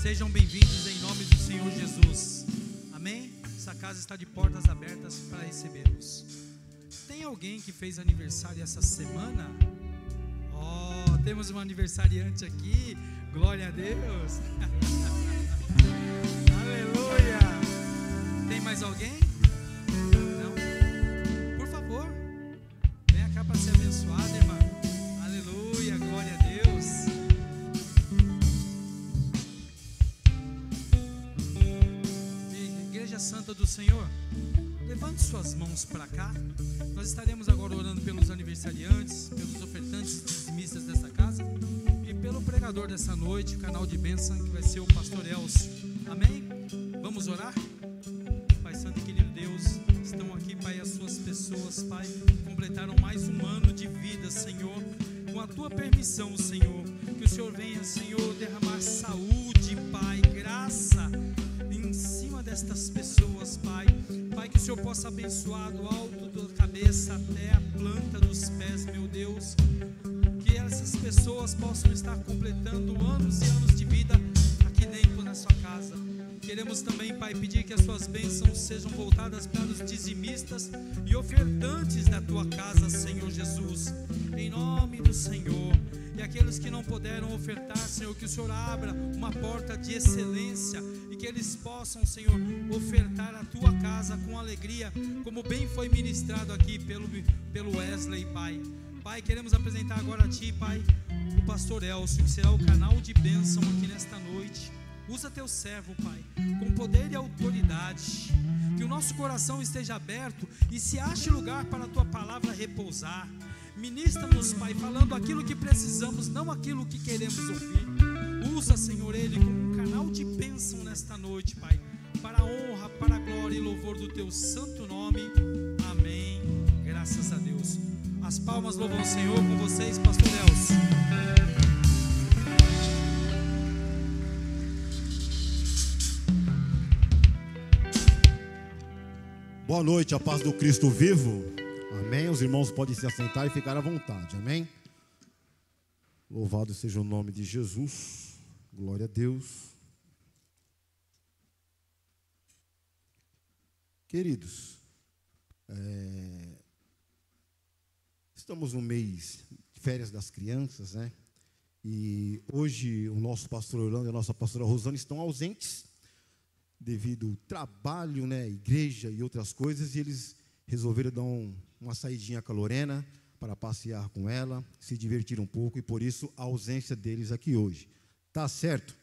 Sejam bem-vindos em nome do Senhor Jesus. Amém? Essa casa está de portas abertas para recebê-los. Tem alguém que fez aniversário essa semana? Oh, temos um aniversariante aqui. Glória a Deus. Aleluia. Tem mais alguém? Não? Por favor, venha cá para ser abençoada, irmã. Aleluia, glória a Deus. Igreja Santa do Senhor, levante suas mãos para cá. Nós estaremos agora orando pelos aniversariantes, pelos ofertantes dizimistas dessa casa e pelo pregador dessa noite, canal de bênção, que vai ser o pastor Elcio. Amém? Vamos orar? Pai Santo e querido Deus, estão aqui, Pai, as suas pessoas, Pai, completaram mais um ano de vida, Senhor, com a tua permissão, Senhor, que o Senhor venha, Senhor, derramar saúde, Pai, graça em cima destas pessoas, Pai. Pai, que o Senhor possa abençoar do alto da cabeça até a planta dos pés, meu Deus, que essas pessoas possam estar completando anos e anos de vida aqui dentro na sua casa. Queremos também, Pai, pedir que as suas bênçãos sejam voltadas para os dizimistas e ofertantes da tua casa, Senhor Jesus, em nome do Senhor. E aqueles que não puderam ofertar, Senhor, que o Senhor abra uma porta de excelência e que eles possam, Senhor, ofertar a tua casa com alegria, como bem foi ministrado aqui pelo Wesley, Pai. Pai, queremos apresentar agora a Ti, Pai, o pastor Elcio, que será o canal de bênção aqui nesta noite. Usa teu servo, Pai, com poder e autoridade, que o nosso coração esteja aberto e se ache lugar para a tua palavra repousar. Ministra-nos, Pai, falando aquilo que precisamos, não aquilo que queremos ouvir. Usa, Senhor, ele como um canal de bênção nesta noite, Pai, para a honra, para a glória e louvor do teu santo nome. Amém. Graças a Deus. As palmas louvam o Senhor. Com vocês, pastor Elcio. Boa noite, a paz do Cristo vivo. Amém. Os irmãos podem se assentar e ficar à vontade. Amém. Louvado seja o nome de Jesus. Glória a Deus. Queridos, estamos no mês de férias das crianças, né? E hoje o nosso pastor Orlando e a nossa pastora Rosana estão ausentes devido ao trabalho, né, igreja e outras coisas, e eles resolveram dar uma saidinha com a Lorena para passear com ela, se divertir um pouco, e por isso a ausência deles aqui hoje. Tá certo?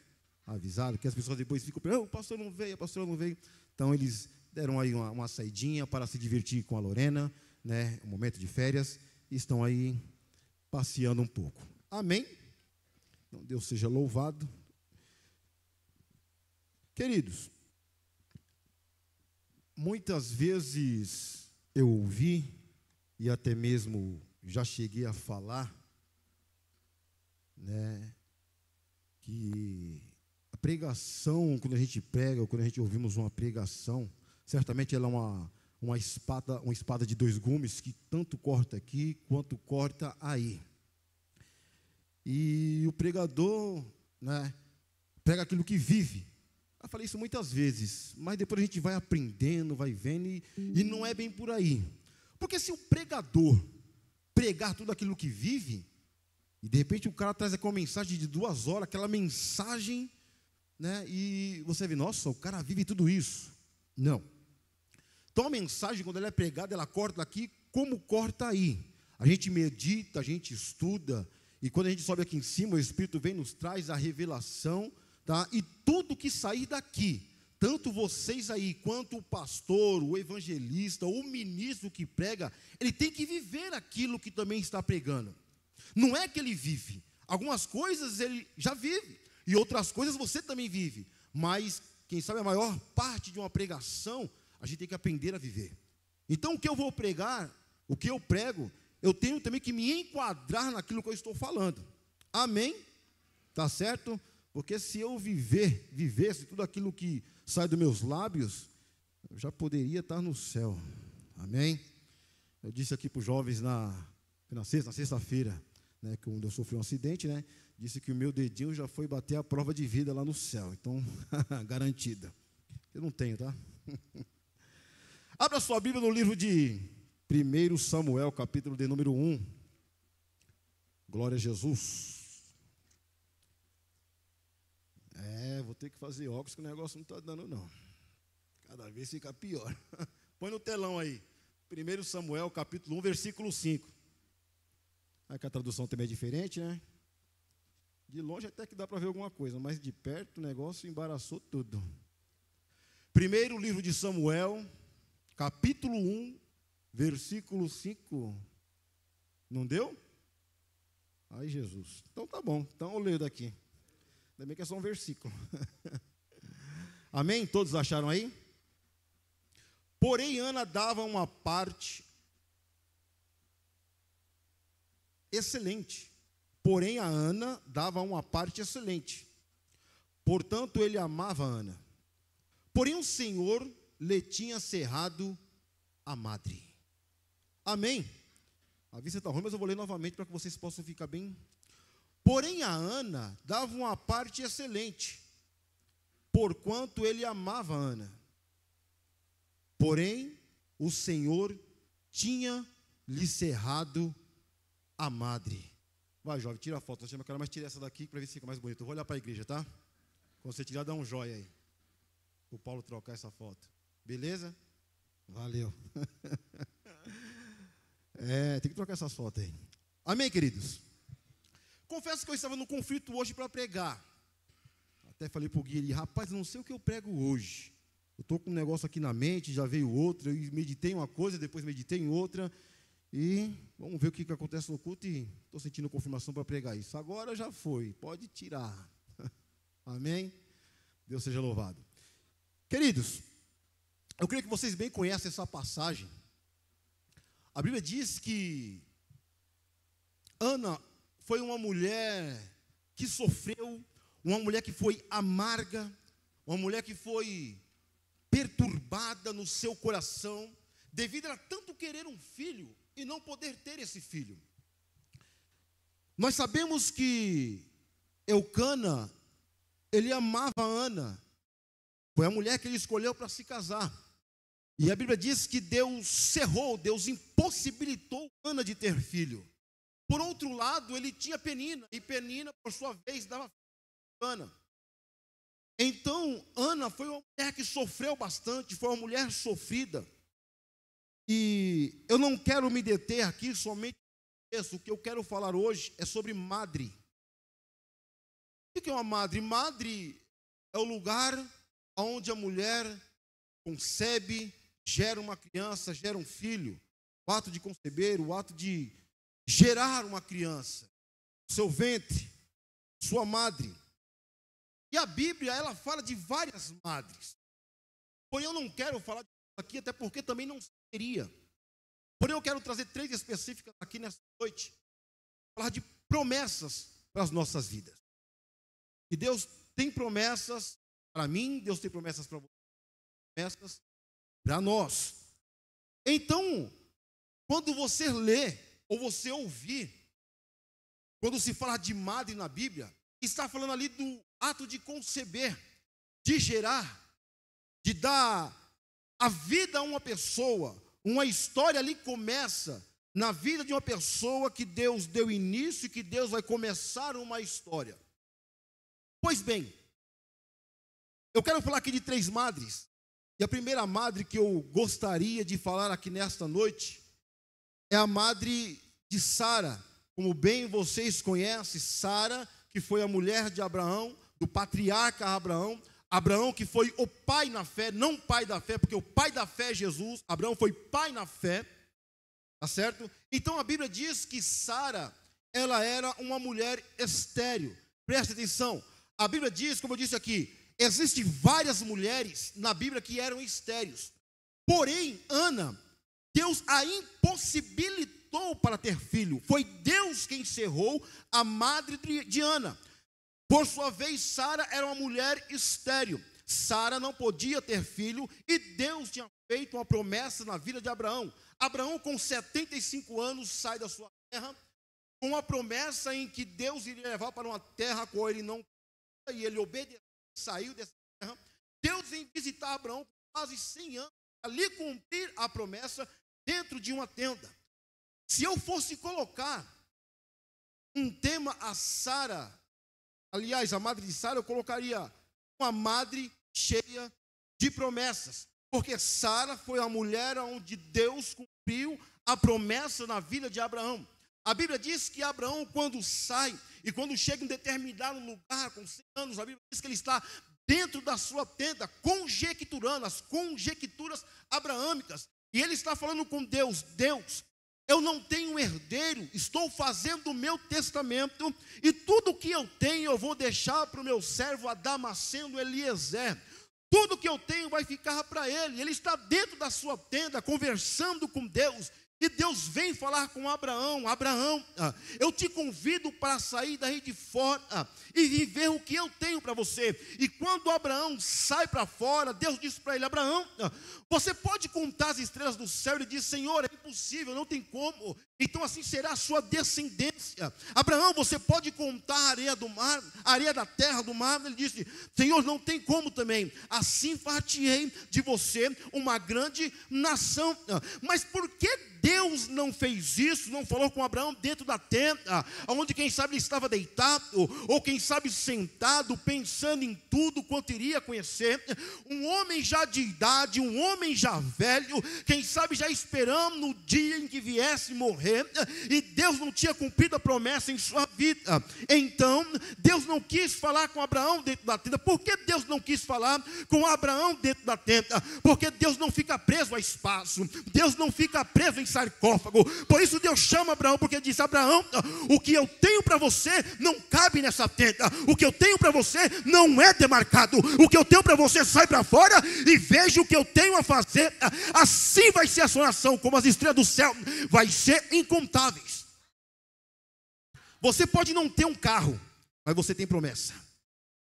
Avisado, que as pessoas depois ficam pensando, o pastor não veio, a pastora não veio. Então eles deram aí uma saidinha para se divertir com a Lorena, né, um momento de férias, e estão aí passeando um pouco. Amém? Então Deus seja louvado. Queridos, muitas vezes eu ouvi, e até mesmo já cheguei a falar, né, que a pregação, quando a gente prega, ou quando a gente ouvimos uma pregação, certamente ela é uma espada de dois gumes, que tanto corta aqui, quanto corta aí. E o pregador, né, prega aquilo que vive. Eu falei isso muitas vezes, mas depois a gente vai aprendendo, vai vendo, e não é bem por aí. Porque se o pregador pregar tudo aquilo que vive, e de repente o cara traz aquela mensagem de 2 horas, aquela mensagem, né, e você vê, nossa, o cara vive tudo isso. Não. Então a mensagem, quando ela é pregada, ela corta aqui como corta aí. A gente medita, a gente estuda, e quando a gente sobe aqui em cima, o Espírito vem e nos traz a revelação. Tá? E tudo que sair daqui, tanto vocês aí, quanto o pastor, o evangelista, o ministro que prega, ele tem que viver aquilo que também está pregando. Não é que ele vive, algumas coisas ele já vive, e outras coisas você também vive, mas quem sabe a maior parte de uma pregação, a gente tem que aprender a viver. Então o que eu vou pregar, o que eu prego, eu tenho também que me enquadrar naquilo que eu estou falando. Amém? Tá certo? Porque se eu vivesse tudo aquilo que sai dos meus lábios, eu já poderia estar no céu. Amém? Eu disse aqui para os jovens na sexta-feira, né, quando eu sofri um acidente, né, disse que o meu dedinho já foi bater a prova de vida lá no céu. Então, garantida. Eu não tenho, tá? Abra sua Bíblia no livro de 1 Samuel, capítulo de número 1. Glória a Jesus. Vou ter que fazer óculos, que o negócio não está dando, não. Cada vez fica pior. Põe no telão aí. 1 Samuel, capítulo 1, versículo 5. Aqui a tradução também é diferente, né? De longe até que dá para ver alguma coisa, mas de perto o negócio embaraçou tudo. Primeiro livro de Samuel, capítulo 1, versículo 5. Não deu? Ai, Jesus. Então tá bom, então eu leio daqui. Ainda bem que é só um versículo. Amém? Todos acharam aí? Porém, Ana dava uma parte excelente. Porém, a Ana dava uma parte excelente. Portanto, ele amava a Ana. Porém, o Senhor lhe tinha cerrado a madre. Amém? A vista está ruim, mas eu vou ler novamente para que vocês possam ficar bem. Porém, a Ana dava uma parte excelente, porquanto ele amava a Ana. Porém, o Senhor tinha lhe cerrado a madre. Vai, jovem, tira a foto. Eu quero mais tirar essa daqui para ver se fica mais bonito. Eu vou olhar para a igreja, tá? Quando você tirar, dá um joia aí. O Paulo trocar essa foto. Beleza? Valeu. Tem que trocar essas fotos aí. Amém, queridos? Confesso que eu estava no conflito hoje para pregar. Até falei para o Gui, rapaz, não sei o que eu prego hoje. Eu estou com um negócio aqui na mente, já veio outro, eu meditei uma coisa, depois meditei em outra, e vamos ver o que acontece no culto, e estou sentindo confirmação para pregar isso. Agora já foi, pode tirar. Amém? Deus seja louvado. Queridos, eu creio que vocês bem conhecem essa passagem. A Bíblia diz que Ana foi uma mulher que sofreu, uma mulher que foi amarga, uma mulher que foi perturbada no seu coração, devido a tanto querer um filho e não poder ter esse filho. Nós sabemos que Eucana, ele amava a Ana, foi a mulher que ele escolheu para se casar. E a Bíblia diz que Deus cerrou, Deus impossibilitou Ana de ter filho. Por outro lado, ele tinha Penina, e Penina, por sua vez, dava filho a Ana. Então, Ana foi uma mulher que sofreu bastante, foi uma mulher sofrida. E eu não quero me deter aqui somente nisso. O que eu quero falar hoje é sobre madre. O que é uma madre? Madre é o lugar onde a mulher concebe, gera uma criança, gera um filho. O ato de conceber, o ato de gerar uma criança, seu ventre, sua madre. E a Bíblia, ela fala de várias madres. Porém, eu não quero falar disso aqui, até porque também não seria. Porém, eu quero trazer 3 específicas aqui nessa noite, falar de promessas para as nossas vidas. E Deus tem promessas para mim, Deus tem promessas para você, promessas para nós. Então, quando você lê, ou você ouvir, quando se fala de madre na Bíblia, está falando ali do ato de conceber, de gerar, de dar a vida a uma pessoa. Uma história ali começa na vida de uma pessoa que Deus deu início e que Deus vai começar uma história. Pois bem, eu quero falar aqui de 3 madres. E a primeira madre que eu gostaria de falar aqui nesta noite é a madre de Sara. Como bem vocês conhecem, Sara, que foi a mulher de Abraão, do patriarca Abraão. Abraão que foi o pai na fé, não pai da fé, porque o pai da fé é Jesus. Abraão foi pai na fé, tá certo? Então a Bíblia diz que Sara, ela era uma mulher estéril. Preste atenção, a Bíblia diz, como eu disse aqui, existem várias mulheres na Bíblia que eram estéreis. Porém, Ana, Deus a impossibilitou para ter filho. Foi Deus quem cerrou a madre de Ana. Por sua vez, Sara era uma mulher estéril. Sara não podia ter filho e Deus tinha feito uma promessa na vida de Abraão. Abraão, com 75 anos, sai da sua terra, com a promessa em que Deus iria levar para uma terra a qual ele não queria, e ele obedeceu, saiu dessa terra. Deus vem visitar Abraão por quase 100 anos, ali cumprir a promessa dentro de uma tenda. Se eu fosse colocar um tema a Sara, aliás, a madre de Sara, eu colocaria uma madre cheia de promessas, porque Sara foi a mulher onde Deus cumpriu a promessa na vida de Abraão. A Bíblia diz que Abraão, quando sai e quando chega em determinado lugar, com 100 anos, a Bíblia diz que ele está dentro da sua tenda, conjecturando as conjecturas abraâmicas, e ele está falando com Deus: Deus, eu não tenho herdeiro, estou fazendo o meu testamento, e tudo que eu tenho eu vou deixar para o meu servo Damasceno Eliezer. Tudo que eu tenho vai ficar para ele. Ele está dentro da sua tenda, conversando com Deus, e Deus vem falar com Abraão: Abraão, eu te convido para sair daí de fora e viver o que eu tenho para você. E quando Abraão sai para fora, Deus diz para ele: Abraão, você pode contar as estrelas do céu? Ele diz: Senhor, é impossível, não tem como. Então assim será a sua descendência. Abraão, você pode contar a areia do mar, a areia da terra, do mar? Ele disse: Senhor, não tem como também. Assim far-te-ei de você uma grande nação. Mas por que Deus não fez isso? Não falou com Abraão dentro da tenda, onde quem sabe ele estava deitado, ou quem sabe sentado, pensando em tudo quanto iria conhecer. Um homem já de idade, um homem já velho, quem sabe já esperando no dia em que viesse morrer, e Deus não tinha cumprido a promessa em sua vida. Então Deus não quis falar com Abraão dentro da tenda. Por que Deus não quis falar com Abraão dentro da tenda? Porque Deus não fica preso a espaço, Deus não fica preso em sarcófago. Por isso Deus chama Abraão, porque diz: Abraão, o que eu tenho para você não cabe nessa tenda, o que eu tenho para você não é demarcado, o que eu tenho para você, sai para fora e veja o que eu tenho a fazer. Assim vai ser a sua nação, como as estrelas do céu, vai ser incontáveis. Você pode não ter um carro, mas você tem promessa.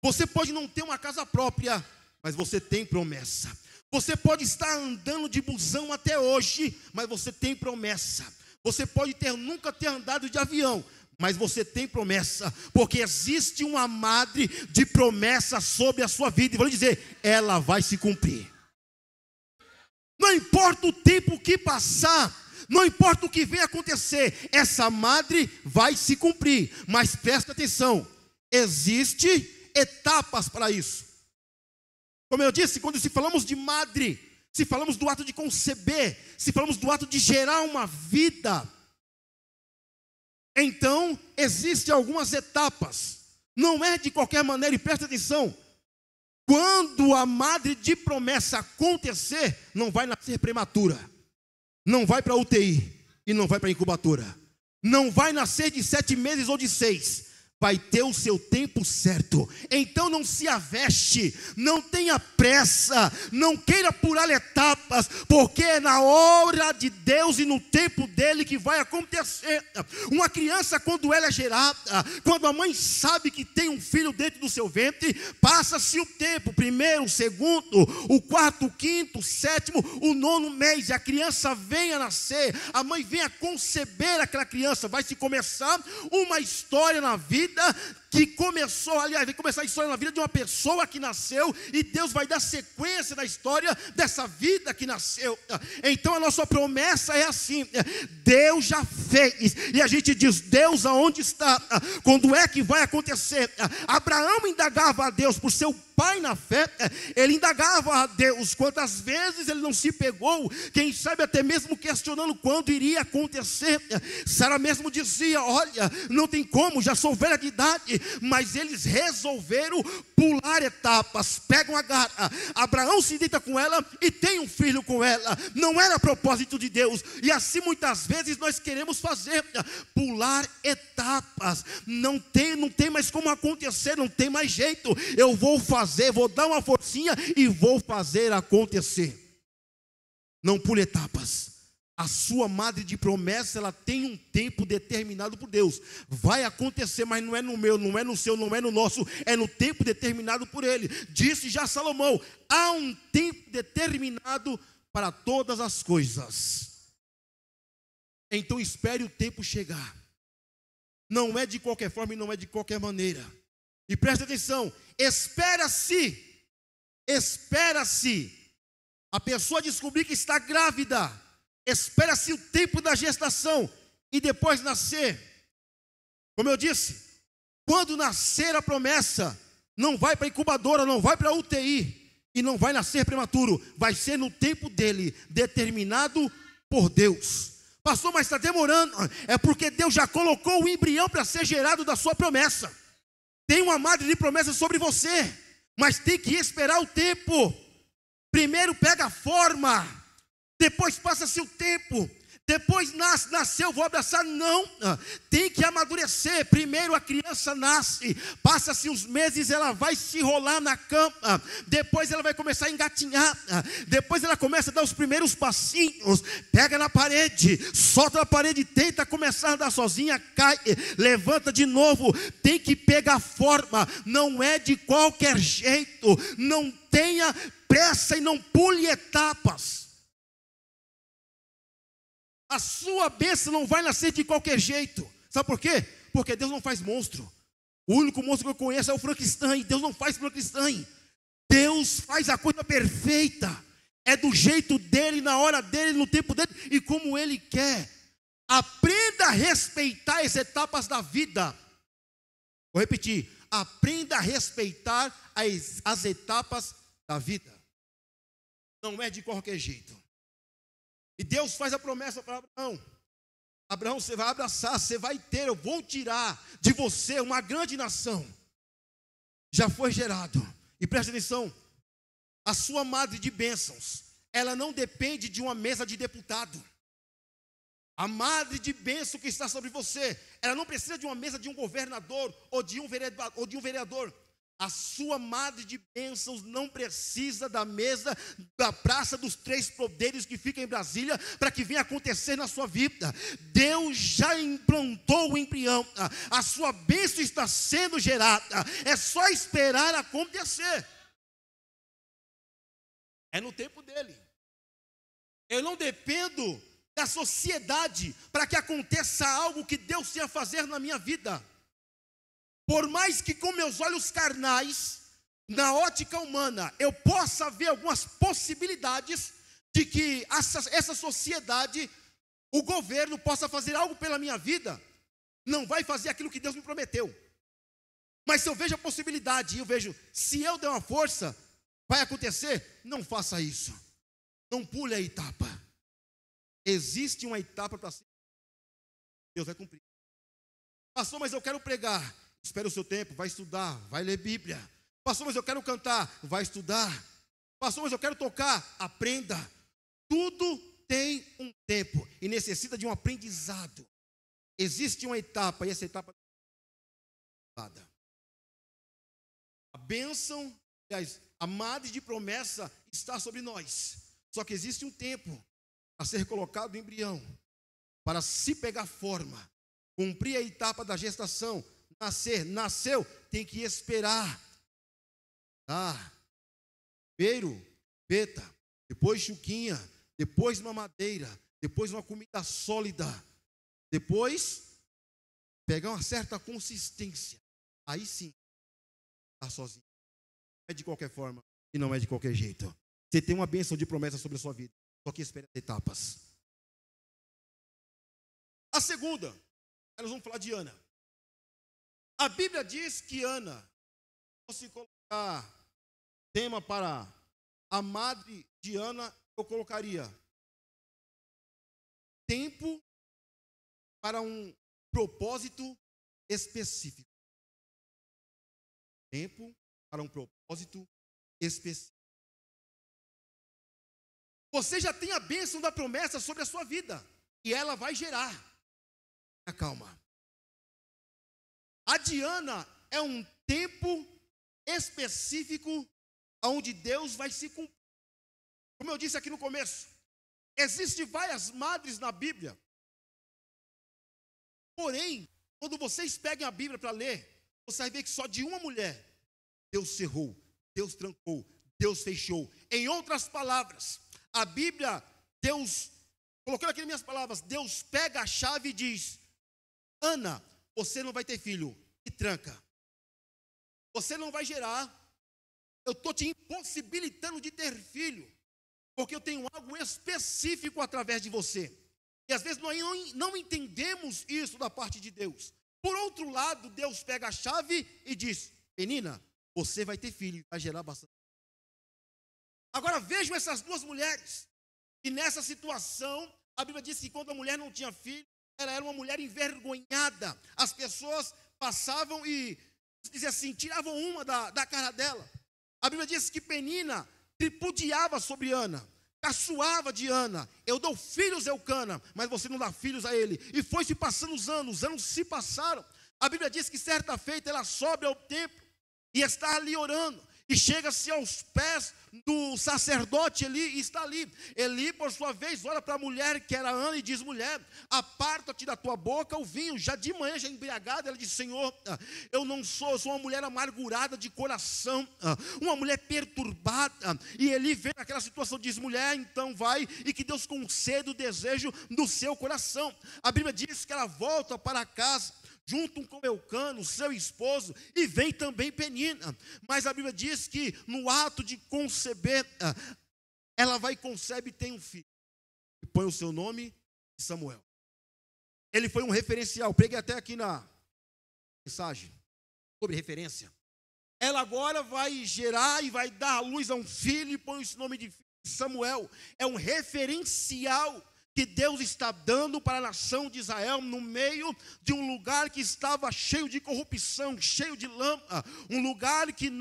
Você pode não ter uma casa própria, mas você tem promessa. Você pode estar andando de busão até hoje, mas você tem promessa. Você pode nunca ter andado de avião, mas você tem promessa, porque existe uma madre de promessa sobre a sua vida, e vou lhe dizer, ela vai se cumprir. Não importa o tempo que passar, não importa o que venha acontecer, essa madre vai se cumprir. Mas presta atenção, existem etapas para isso. Como eu disse, quando se falamos de madre, se falamos do ato de conceber, se falamos do ato de gerar uma vida, então existem algumas etapas. Não é de qualquer maneira, e presta atenção, quando a madre de promessa acontecer, não vai nascer prematura, não vai para UTI e não vai para incubadora, não vai nascer de 7 meses ou de 6, vai ter o seu tempo certo. Então não se aveste, não tenha pressa, não queira pular etapas, porque é na hora de Deus e no tempo dele que vai acontecer. Uma criança, quando ela é gerada, quando a mãe sabe que tem um filho dentro do seu ventre, passa-se o tempo, primeiro, o segundo, o quarto, o quinto, o sétimo, o 9º mês, e a criança vem a nascer, a mãe vem a conceber aquela criança, vai se começar uma história na vida que começou, aliás, vai começar a história na vida de uma pessoa que nasceu, e Deus vai dar sequência na história dessa vida que nasceu. Então a nossa promessa é assim: Deus já fez, e a gente diz: Deus, aonde está? Quando é que vai acontecer? Abraão indagava a Deus por seu pai na fé, ele indagava a Deus quantas vezes ele não se pegou, quem sabe até mesmo questionando quando iria acontecer. Sara mesmo dizia: olha, não tem como, já sou velha de idade. Mas eles resolveram pular etapas. Pegam Agar, Abraão se deita com ela e tem um filho com ela. Não era propósito de Deus, e assim muitas vezes nós queremos fazer, pular etapas. Não tem mais como acontecer, não tem mais jeito, eu vou fazer, vou dar uma forcinha e vou fazer acontecer. Não pule etapas. A sua madre de promessa, ela tem um tempo determinado por Deus. Vai acontecer, mas não é no meu, não é no seu, não é no nosso, é no tempo determinado por Ele. Disse já Salomão: há um tempo determinado para todas as coisas. Então espere o tempo chegar. não é de qualquer forma e não é de qualquer maneira. E preste atenção, espera-se a pessoa descobrir que está grávida, espera-se o tempo da gestação e depois nascer. Como eu disse, quando nascer a promessa, não vai para a incubadora, não vai para a UTI e não vai nascer prematuro, vai ser no tempo dele, determinado por Deus. Pastor, mas está demorando. É porque Deus já colocou o embrião para ser gerado da sua promessa. Tem uma madre de promessa sobre você, mas tem que esperar o tempo. Primeiro pega a forma, depois passa-se o tempo, depois nasceu, vou abraçar. Não, tem que amadurecer. Primeiro a criança nasce, passa-se os meses, ela vai se rolar na cama, depois ela vai começar a engatinhar, depois ela começa a dar os primeiros passinhos, pega na parede, solta na parede, tenta começar a andar sozinha, cai, levanta de novo. Tem que pegar forma, não é de qualquer jeito. Não tenha pressa e não pule etapas. A sua bênção não vai nascer de qualquer jeito. Sabe por quê? Porque Deus não faz monstro. O único monstro que eu conheço é o Frankenstein. Deus não faz Frankenstein. Deus faz a coisa perfeita. É do jeito dele, na hora dele, no tempo dele e como ele quer. Aprenda a respeitar as etapas da vida. Vou repetir. Aprenda a respeitar as etapas da vida. Não é de qualquer jeito. E Deus faz a promessa para Abraão. Abraão, você vai abraçar, você vai ter, eu vou tirar de você uma grande nação. Já foi gerado. E preste atenção, a sua madre de bênçãos, ela não depende de uma mesa de deputado. A madre de bênção que está sobre você, ela não precisa de uma mesa de um governador ou de um vereador. A sua madre de bênçãos não precisa da mesa da Praça dos Três Poderes que fica em Brasília para que venha acontecer na sua vida. Deus já implantou o embrião. A sua bênção está sendo gerada. É só esperar acontecer. É no tempo dele. Eu não dependo da sociedade para que aconteça algo que Deus tenha a fazer na minha vida. Por mais que com meus olhos carnais, na ótica humana, eu possa ver algumas possibilidades de que essa sociedade, o governo possa fazer algo pela minha vida, não vai fazer aquilo que Deus me prometeu. Mas se eu vejo a possibilidade e eu vejo, se eu der uma força, vai acontecer, não faça isso. Não pule a etapa. Existe uma etapa para ser. Deus vai cumprir. Pastor, mas eu quero pregar. Espera o seu tempo, vai estudar, vai ler Bíblia. Pastor, mas eu quero cantar, vai estudar. Pastor, mas eu quero tocar, aprenda. Tudo tem um tempo e necessita de um aprendizado. Existe uma etapa e essa etapa é a bênção, aliás, a madre de promessa está sobre nós. Só que existe um tempo a ser colocado o embrião para se pegar forma, cumprir a etapa da gestação. Nasceu, tem que esperar. Primeiro, peta, depois chuquinha, depois mamadeira, depois uma comida sólida, depois pegar uma certa consistência. Aí sim, está sozinho. Não é de qualquer forma e não é de qualquer jeito. Você tem uma bênção de promessa sobre a sua vida, só que espera as etapas. A segunda, nós vamos falar de Ana. A Bíblia diz que Ana, se colocar tema para a madre de Ana, eu colocaria tempo para um propósito específico. Tempo para um propósito específico. Você já tem a bênção da promessa sobre a sua vida e ela vai gerar. Calma. A Diana é um tempo específico onde Deus vai se cumprir. Como eu disse aqui no começo, existem várias madres na Bíblia. Porém, quando vocês peguem a Bíblia para ler, você vai ver que só de uma mulher, Deus cerrou, Deus trancou, Deus fechou. Em outras palavras, a Bíblia, Deus, colocando aqui nas minhas palavras, Deus pega a chave e diz: Ana, você não vai ter filho. E tranca. Você não vai gerar. Eu estou te impossibilitando de ter filho, porque eu tenho algo específico através de você. E às vezes nós não entendemos isso da parte de Deus. Por outro lado, Deus pega a chave e diz: menina, você vai ter filho, vai gerar bastante. Agora vejam essas duas mulheres. E nessa situação, a Bíblia diz que quando a mulher não tinha filho, ela era uma mulher envergonhada. As pessoas passavam e, dizia assim, tiravam uma da cara dela. A Bíblia diz que Penina tripudiava sobre Ana, caçoava de Ana. Eu dou filhos a Eucana, mas você não dá filhos a ele. E foi se passando os anos se passaram. A Bíblia diz que certa feita ela sobe ao templo e está ali orando. E chega-se aos pés do sacerdote Eli e está ali. Eli, por sua vez, olha para a mulher que era Ana e diz: mulher, aparta-te da tua boca o vinho. Já de manhã, já embriagada, ela diz: Senhor, eu sou uma mulher amargurada de coração, uma mulher perturbada. E Eli vê naquela situação, diz: mulher, então vai e que Deus conceda o desejo do seu coração. A Bíblia diz que ela volta para casa, junto com Eucana, seu esposo, e vem também Penina. Mas a Bíblia diz que no ato de conceber, ela vai e concebe e tem um filho. E põe o seu nome, Samuel. Ele foi um referencial. Preguei até aqui na mensagem sobre referência. Ela agora vai gerar e vai dar à luz a um filho e põe esse nome de Samuel. É um referencial que Deus está dando para a nação de Israel no meio de um lugar que estava cheio de corrupção, cheio de lama, um lugar que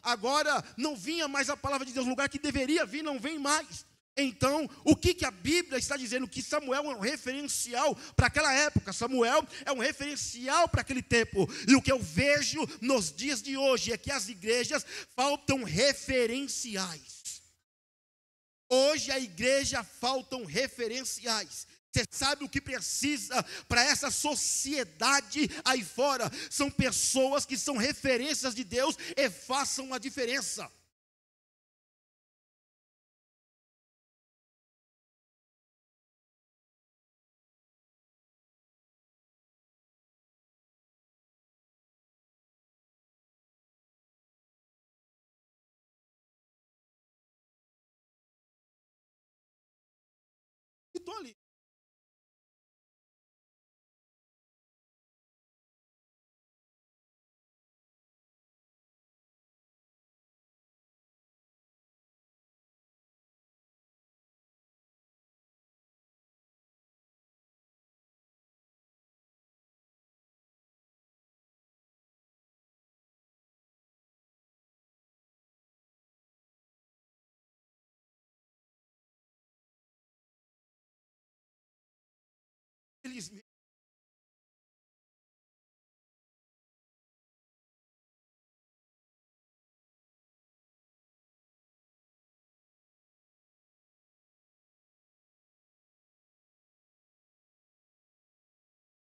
agora não vinha mais a palavra de Deus, um lugar que deveria vir, não vem mais. Então, o que a Bíblia está dizendo? Que Samuel é um referencial para aquela época, Samuel é um referencial para aquele tempo. E o que eu vejo nos dias de hoje é que as igrejas faltam referenciais. Hoje a igreja faltam referenciais. Você sabe o que precisa para essa sociedade aí fora? São pessoas que são referências de Deus e façam a diferença. Estou ali. Felizmente.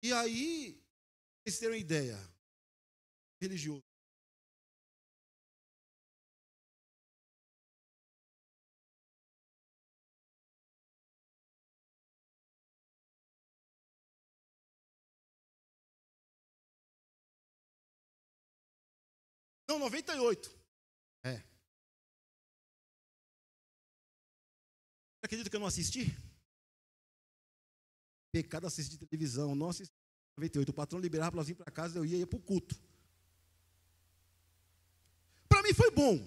E aí, vocês terem uma ideia, religioso. Não, 98. Você acredita que eu não assisti? Pecado assistir televisão, não assisti 98. O patrão liberava para nós ir para casa, eu ia para o culto. Para mim foi bom,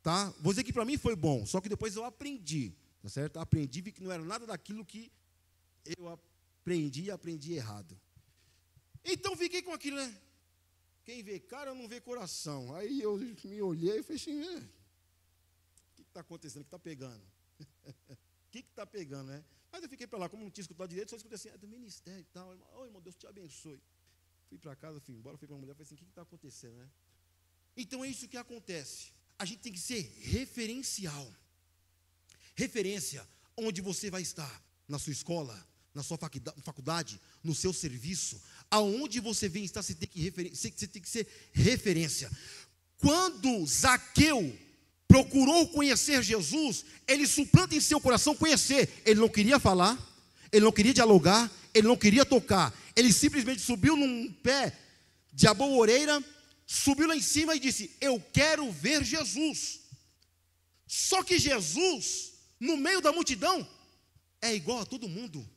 tá? Vou dizer que para mim foi bom, só que depois eu aprendi, tá certo? Aprendi, vi que não era nada daquilo que eu aprendi errado. Então fiquei com aquilo, né? Quem vê cara não vê coração. Aí eu me olhei e falei assim: o que está acontecendo? O que está pegando? O que está pegando, né? Mas eu fiquei para lá, como não tinha escutado direito, só escutei assim: é do ministério e tal. Ô, irmão, Deus te abençoe. Fui para casa, fui embora, fui para a mulher, falei assim: o que está acontecendo, né? Então é isso que acontece. A gente tem que ser referencial. Referência onde você vai estar, na sua escola, na sua faculdade, no seu serviço, aonde você vem estar, você tem que ser referência. Quando Zaqueu procurou conhecer Jesus, ele suplanta em seu coração conhecer. Ele não queria falar, ele não queria dialogar, ele não queria tocar. Ele simplesmente subiu num pé de abouoreira, subiu lá em cima e disse: eu quero ver Jesus. Só que Jesus, no meio da multidão, é igual a todo mundo.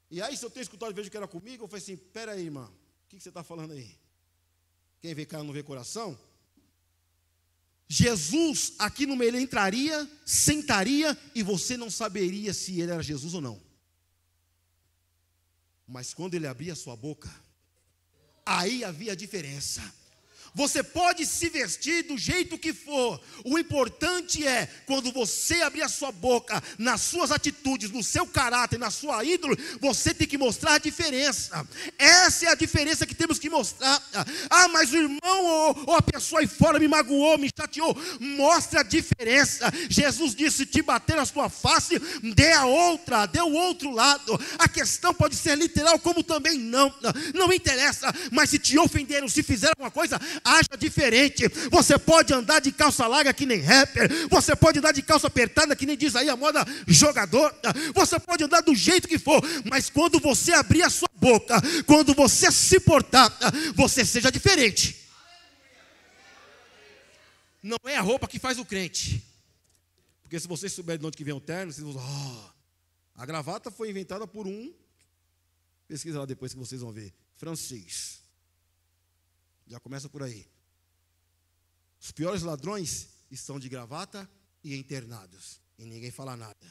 E aí, se eu tenho escutado e vejo que era comigo, eu falei assim: pera aí, irmão, o que você está falando aí? Quem vê cara não vê coração? Jesus aqui no meio, ele entraria, sentaria, e você não saberia se ele era Jesus ou não. Mas quando ele abria a sua boca, aí havia diferença. Você pode se vestir do jeito que for, o importante é, quando você abrir a sua boca, nas suas atitudes, no seu caráter, na sua índole, você tem que mostrar a diferença. Essa é a diferença que temos que mostrar. Ah, mas o irmão ou a pessoa aí fora me magoou, me chateou. Mostra a diferença. Jesus disse: te bater na sua face, dê a outra, dê o outro lado. A questão pode ser literal, como também não interessa. Mas se te ofenderam, se fizeram alguma coisa, haja diferente. Você pode andar de calça larga que nem rapper, você pode andar de calça apertada que nem diz aí a moda jogador, você pode andar do jeito que for, mas quando você abrir a sua boca, quando você se portar, você seja diferente. Não é a roupa que faz o crente, porque se vocês souberem de onde que vem o terno, vocês vão a gravata foi inventada por um, pesquisa lá depois que vocês vão ver, francês. Já começa por aí. Os piores ladrões estão de gravata e internados, e ninguém fala nada.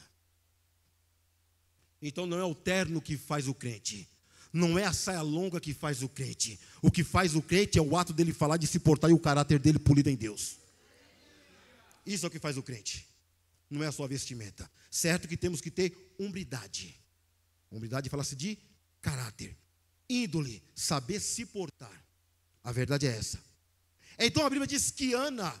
Então não é o terno que faz o crente, não é a saia longa que faz o crente. O que faz o crente é o ato dele falar, de se portar, e o caráter dele polido em Deus. Isso é o que faz o crente, não é a sua vestimenta. Certo que temos que ter hombridade. Hombridade fala-se de caráter, índole, saber se portar. A verdade é essa. Então a Bíblia diz que Ana,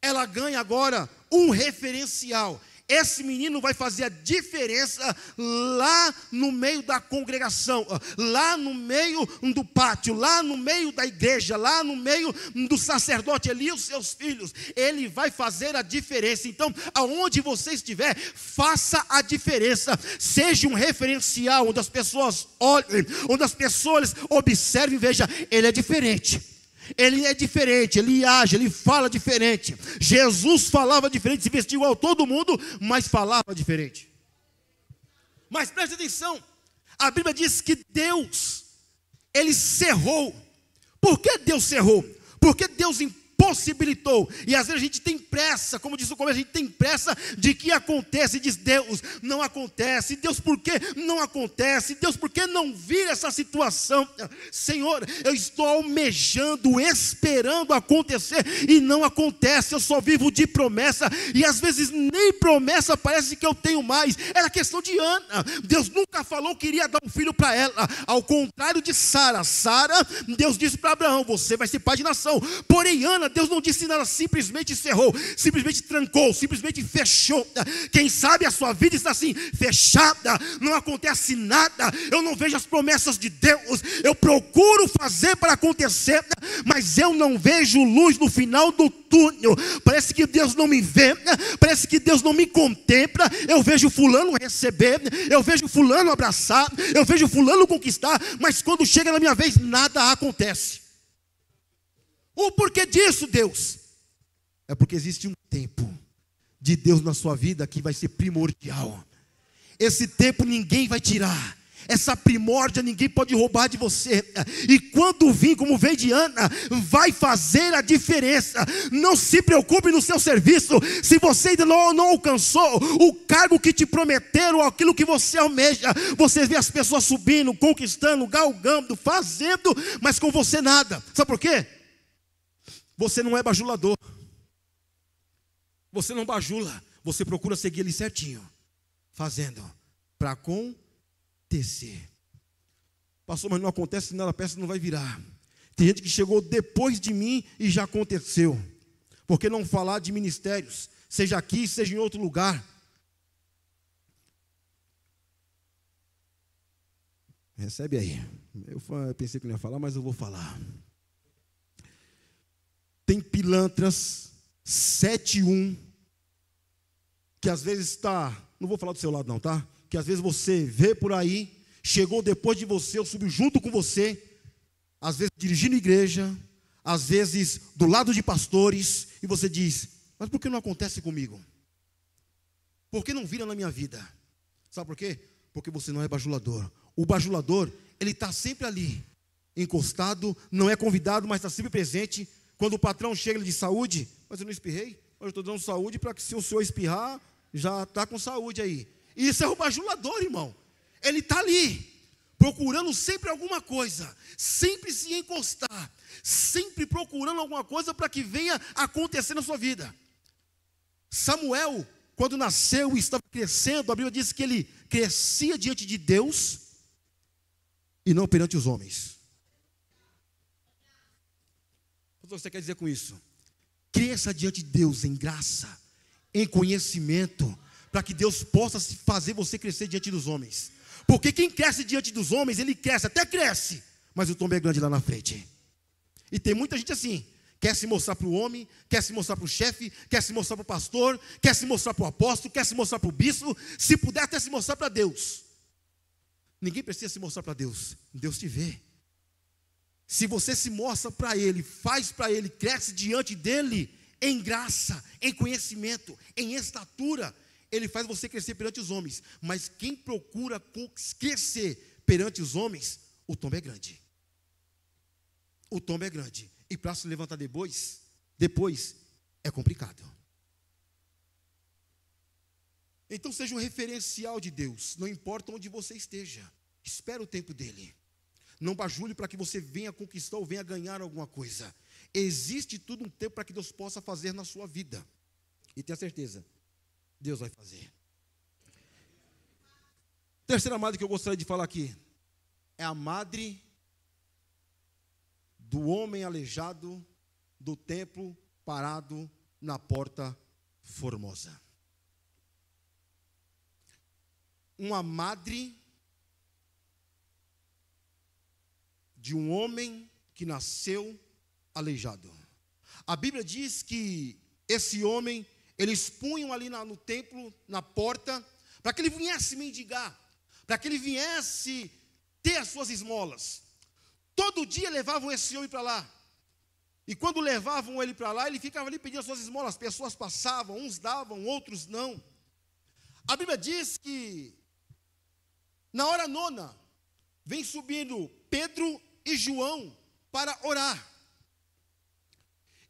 ela ganha agora um referencial. Esse menino vai fazer a diferença lá no meio da congregação, lá no meio do pátio, lá no meio da igreja, lá no meio do sacerdote ali e os seus filhos. Ele vai fazer a diferença. Então, aonde você estiver, faça a diferença. Seja um referencial onde as pessoas olhem, onde as pessoas observem e vejam: ele é diferente. Ele é diferente, ele age, ele fala diferente. Jesus falava diferente, se vestia igual a todo mundo, mas falava diferente. Mas preste atenção, a Bíblia diz que Deus, ele cerrou. Por que Deus cerrou? Porque Deus impossibilitou. E às vezes a gente tem pressa, como disse o começo, a gente tem pressa de que acontece. E diz: Deus, não acontece. Deus, por que não acontece? Deus, por que não vira essa situação? Senhor, eu estou almejando, esperando acontecer, e não acontece. Eu só vivo de promessa, e às vezes nem promessa parece que eu tenho mais. Era questão de Ana. Deus nunca falou que iria dar um filho para ela. Ao contrário de Sara, Deus disse para Abraão: você vai ser pai de nação. Porém Ana, Deus não disse nada, simplesmente encerrou, simplesmente trancou, simplesmente fechou. Quem sabe a sua vida está assim, fechada, não acontece nada. Eu não vejo as promessas de Deus, eu procuro fazer para acontecer, mas eu não vejo luz no final do túnel. Parece que Deus não me vê, parece que Deus não me contempla. Eu vejo fulano receber, eu vejo fulano abraçar, eu vejo fulano conquistar, mas quando chega na minha vez, nada acontece. O porquê disso, Deus? É porque existe um tempo de Deus na sua vida que vai ser primordial. Esse tempo ninguém vai tirar. Essa primórdia ninguém pode roubar de você. E quando vir, como veio de Ana, vai fazer a diferença. Não se preocupe no seu serviço. Se você ainda não alcançou o cargo que te prometeram, aquilo que você almeja, você vê as pessoas subindo, conquistando, galgando, fazendo, mas com você nada. Sabe por quê? Você não é bajulador. Você não bajula. Você procura seguir ali certinho, fazendo para acontecer. Pastor, mas não acontece nada, a peça não vai virar. Tem gente que chegou depois de mim e já aconteceu. Por que não falar de ministérios? Seja aqui, seja em outro lugar. Recebe aí. Eu pensei que não ia falar, mas eu vou falar. Tem pilantras 7-1, que às vezes está, não vou falar do seu lado não, tá? que às vezes você vê por aí, chegou depois de você, ou subiu junto com você, às vezes dirigindo igreja, às vezes do lado de pastores, e você diz: mas por que não acontece comigo? Por que não vira na minha vida? Sabe por quê? Porque você não é bajulador. O bajulador, ele está sempre ali, encostado, não é convidado, mas está sempre presente. Quando o patrão chega, ele diz: saúde, mas eu não espirrei, mas eu estou dando saúde para que, se o senhor espirrar, já está com saúde aí. Isso é o bajulador, irmão. Ele está ali, procurando sempre alguma coisa, sempre se encostar, sempre procurando alguma coisa para que venha acontecer na sua vida. Samuel, quando nasceu e estava crescendo, a Bíblia diz que ele crescia diante de Deus e não perante os homens. O que você quer dizer com isso? Cresça diante de Deus em graça, em conhecimento, para que Deus possa fazer você crescer diante dos homens. Porque quem cresce diante dos homens, ele cresce, até cresce, mas o tombo é grande lá na frente. E tem muita gente assim, quer se mostrar para o homem, quer se mostrar para o chefe, quer se mostrar para o pastor, quer se mostrar para o apóstolo, quer se mostrar para o bispo, se puder até se mostrar para Deus. Ninguém precisa se mostrar para Deus, Deus te vê. Se você se mostra para Ele, faz para Ele, cresce diante dEle, em graça, em conhecimento, em estatura, Ele faz você crescer perante os homens. Mas quem procura crescer perante os homens, o tombo é grande. O tombo é grande. E para se levantar depois é complicado. Então seja um referencial de Deus, não importa onde você esteja, espera o tempo dEle. Não bajule para que você venha conquistar ou venha ganhar alguma coisa. Existe tudo um tempo para que Deus possa fazer na sua vida. E tenha certeza, Deus vai fazer. Terceira madre que eu gostaria de falar aqui é a madre do homem aleijado do templo parado na porta formosa. Uma madre de um homem que nasceu aleijado. A Bíblia diz que esse homem, eles punham ali no templo, na porta, para que ele viesse mendigar, para que ele viesse ter as suas esmolas. Todo dia levavam esse homem para lá. E quando levavam ele para lá, ele ficava ali pedindo as suas esmolas. As pessoas passavam, uns davam, outros não. A Bíblia diz que na hora nona, vem subindo Pedro e João para orar.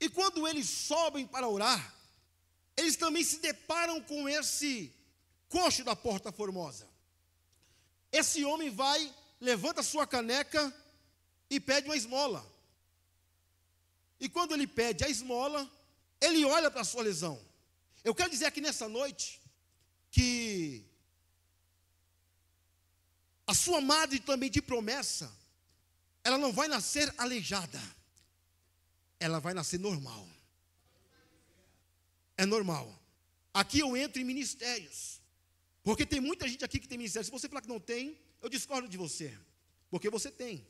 E quando eles sobem para orar, eles também se deparam com esse coxo da porta formosa. Esse homem vai, levanta sua caneca e pede uma esmola. E quando ele pede a esmola, ele olha para a sua lesão. Eu quero dizer aqui nessa noite que a sua madre também de promessa, ela não vai nascer aleijada, ela vai nascer normal. É normal. Aqui eu entro em ministérios, porque tem muita gente aqui que tem ministério. Se você falar que não tem, eu discordo de você, porque você tem.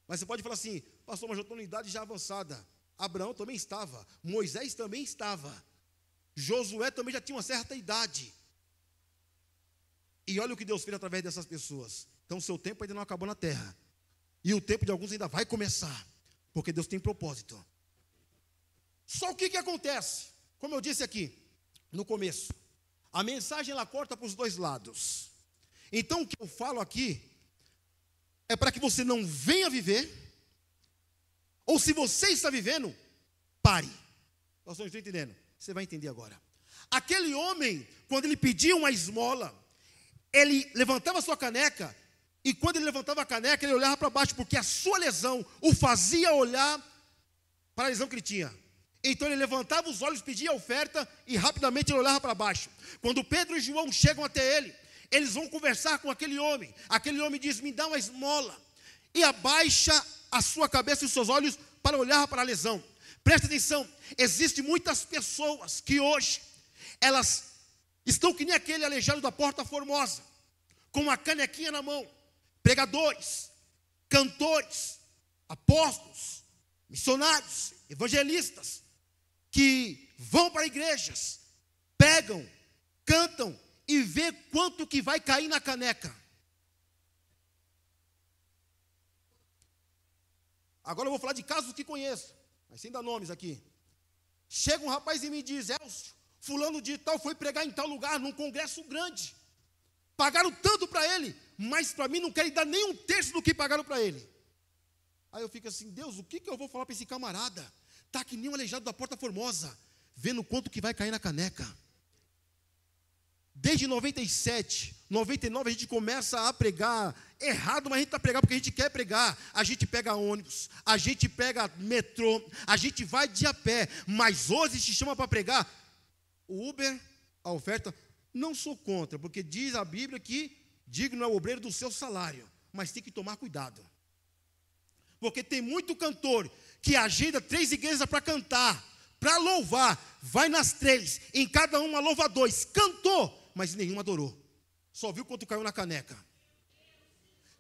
Mas você pode falar assim: pastor, mas eu estou em idade já avançada. Abraão também estava, Moisés também estava, Josué também já tinha uma certa idade. E olha o que Deus fez através dessas pessoas. Então o seu tempo ainda não acabou na terra, e o tempo de alguns ainda vai começar, porque Deus tem propósito. Só o que acontece? Como eu disse aqui no começo, a mensagem ela corta para os dois lados. Então o que eu falo aqui é para que você não venha viver, ou se você está vivendo, pare. Nós estamos entendendo? Você vai entender agora. Aquele homem, quando ele pedia uma esmola, ele levantava a sua caneca, e quando ele levantava a caneca, ele olhava para baixo, porque a sua lesão o fazia olhar para a lesão que ele tinha. Então ele levantava os olhos, pedia a oferta, e rapidamente ele olhava para baixo. Quando Pedro e João chegam até ele, eles vão conversar com aquele homem diz: me dá uma esmola, e abaixa a sua cabeça e os seus olhos para olhar para a lesão. Presta atenção, existem muitas pessoas que hoje, elas estão que nem aquele aleijado da porta formosa, com uma canequinha na mão, pregadores, cantores, apóstolos, missionários, evangelistas, que vão para igrejas, pregam, cantam e vê quanto que vai cair na caneca. Agora eu vou falar de casos que conheço, mas sem dar nomes aqui. Chega um rapaz e me diz: Elcio, fulano de tal foi pregar em tal lugar, num congresso grande. Pagaram tanto para ele, mas para mim não querem dar nem um terço do que pagaram para ele. Aí eu fico assim: Deus, o que eu vou falar para esse camarada? Está que nem um aleijado da Porta Formosa, vendo quanto que vai cair na caneca. Desde 97, 99 a gente começa a pregar errado, mas a gente está pregando porque a gente quer pregar. A gente pega ônibus, a gente pega metrô, a gente vai de a pé. Mas hoje se chama para pregar. O Uber, a oferta, não sou contra, porque diz a Bíblia que digno é o obreiro do seu salário. Mas tem que tomar cuidado. Porque tem muito cantor que agenda 3 igrejas para cantar, para louvar, vai nas 3, em cada uma louva 2, cantou, mas nenhuma adorou, só viu quanto caiu na caneca.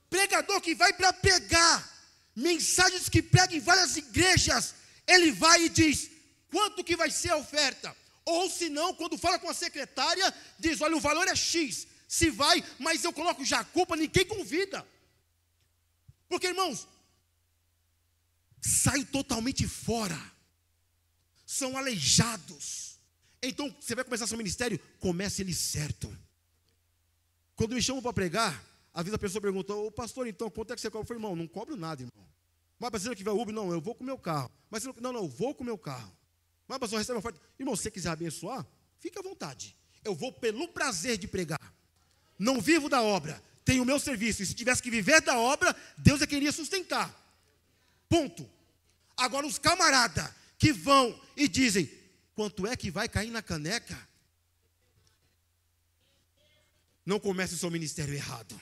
Pregador que vai para pregar, mensagens que prega em várias igrejas, ele vai e diz, quanto que vai ser a oferta? Ou se não, quando fala com a secretária, diz, olha, o valor é X, se vai, mas eu coloco já a culpa, ninguém convida. Porque, irmãos, saio totalmente fora, são aleijados. Então, você vai começar seu ministério, comece ele certo. Quando me chamam para pregar, às vezes a pessoa pergunta, ô pastor, então, quanto é que você cobra? Eu falei, irmão, não cobro nada, irmão. Mas pastor, que vai Uber? Não, eu vou com o meu carro. Mas não, eu vou com o meu carro. Mas pastor, recebe uma oferta. Irmão, se você quiser abençoar, fique à vontade. Eu vou pelo prazer de pregar. Não vivo da obra, tenho o meu serviço. E se tivesse que viver da obra, Deus é quem iria sustentar. Ponto. Agora os camaradas que vão e dizem, quanto é que vai cair na caneca? Não comece o seu ministério errado.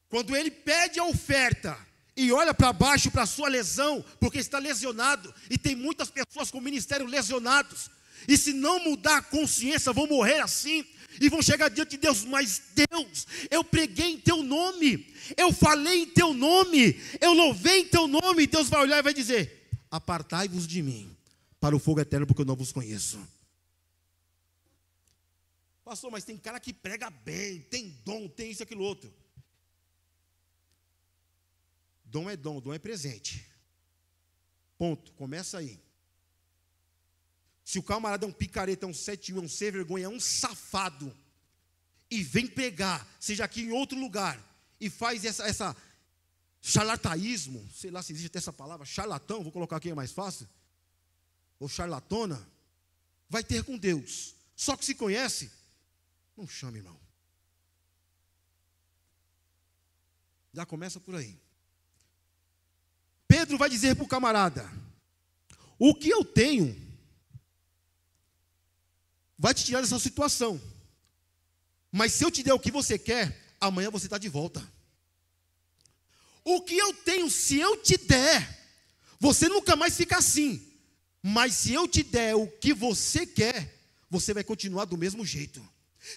Quando ele pede a oferta e olha para baixo para a sua lesão, porque está lesionado, e tem muitas pessoas com o ministério lesionados, e se não mudar a consciência, vão morrer assim, e vão chegar diante de Deus, mas Deus, eu preguei em teu nome, eu falei em teu nome, eu louvei em teu nome. Deus vai olhar e vai dizer, apartai-vos de mim, para o fogo eterno, porque eu não vos conheço. Pastor, mas tem cara que prega bem, tem dom, tem isso, aquilo, outro. Dom é presente. Ponto, começa aí. Se o camarada é um picareta, é um 7-1, é um sem vergonha, é um safado, e vem pregar, seja aqui em outro lugar, e faz essa charlatanismo, sei lá se existe até essa palavra, charlatão, vou colocar aqui, é mais fácil, ou charlatona, vai ter com Deus. Só que se conhece, não chame, irmão. Já começa por aí. Pedro vai dizer para o camarada, o que eu tenho vai te tirar dessa situação, mas se eu te der o que você quer, amanhã você está de volta. O que eu tenho, se eu te der, você nunca mais fica assim, mas se eu te der o que você quer, você vai continuar do mesmo jeito.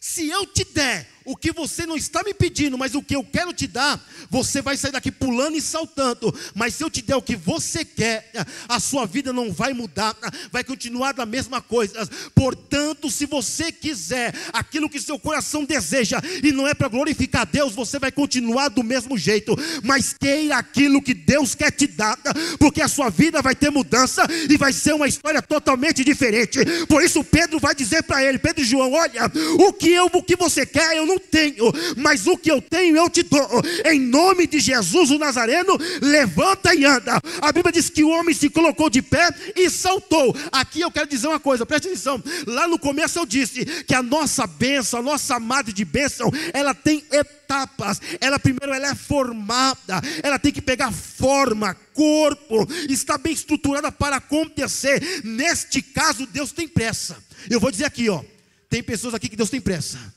Se eu te der o que você não está me pedindo, mas o que eu quero te dar, você vai sair daqui pulando e saltando. Mas se eu te der o que você quer, a sua vida não vai mudar, vai continuar da mesma coisa. Portanto, se você quiser aquilo que seu coração deseja, e não é para glorificar a Deus, você vai continuar do mesmo jeito. Mas queira aquilo que Deus quer te dar, porque a sua vida vai ter mudança e vai ser uma história totalmente diferente. Por isso Pedro vai dizer para ele, Pedro e João, olha, o que você quer eu não tenho, mas o que eu tenho eu te dou. Em nome de Jesus o Nazareno, levanta e anda. A Bíblia diz que o homem se colocou de pé e saltou. Aqui eu quero dizer uma coisa, preste atenção. Lá no começo eu disse que a nossa bênção, a nossa madre de bênção, ela tem etapas. Primeiro ela é formada, ela tem que pegar forma, corpo, está bem estruturada para acontecer. Neste caso Deus tem pressa. Eu vou dizer aqui, ó, tem pessoas aqui que Deus tem pressa.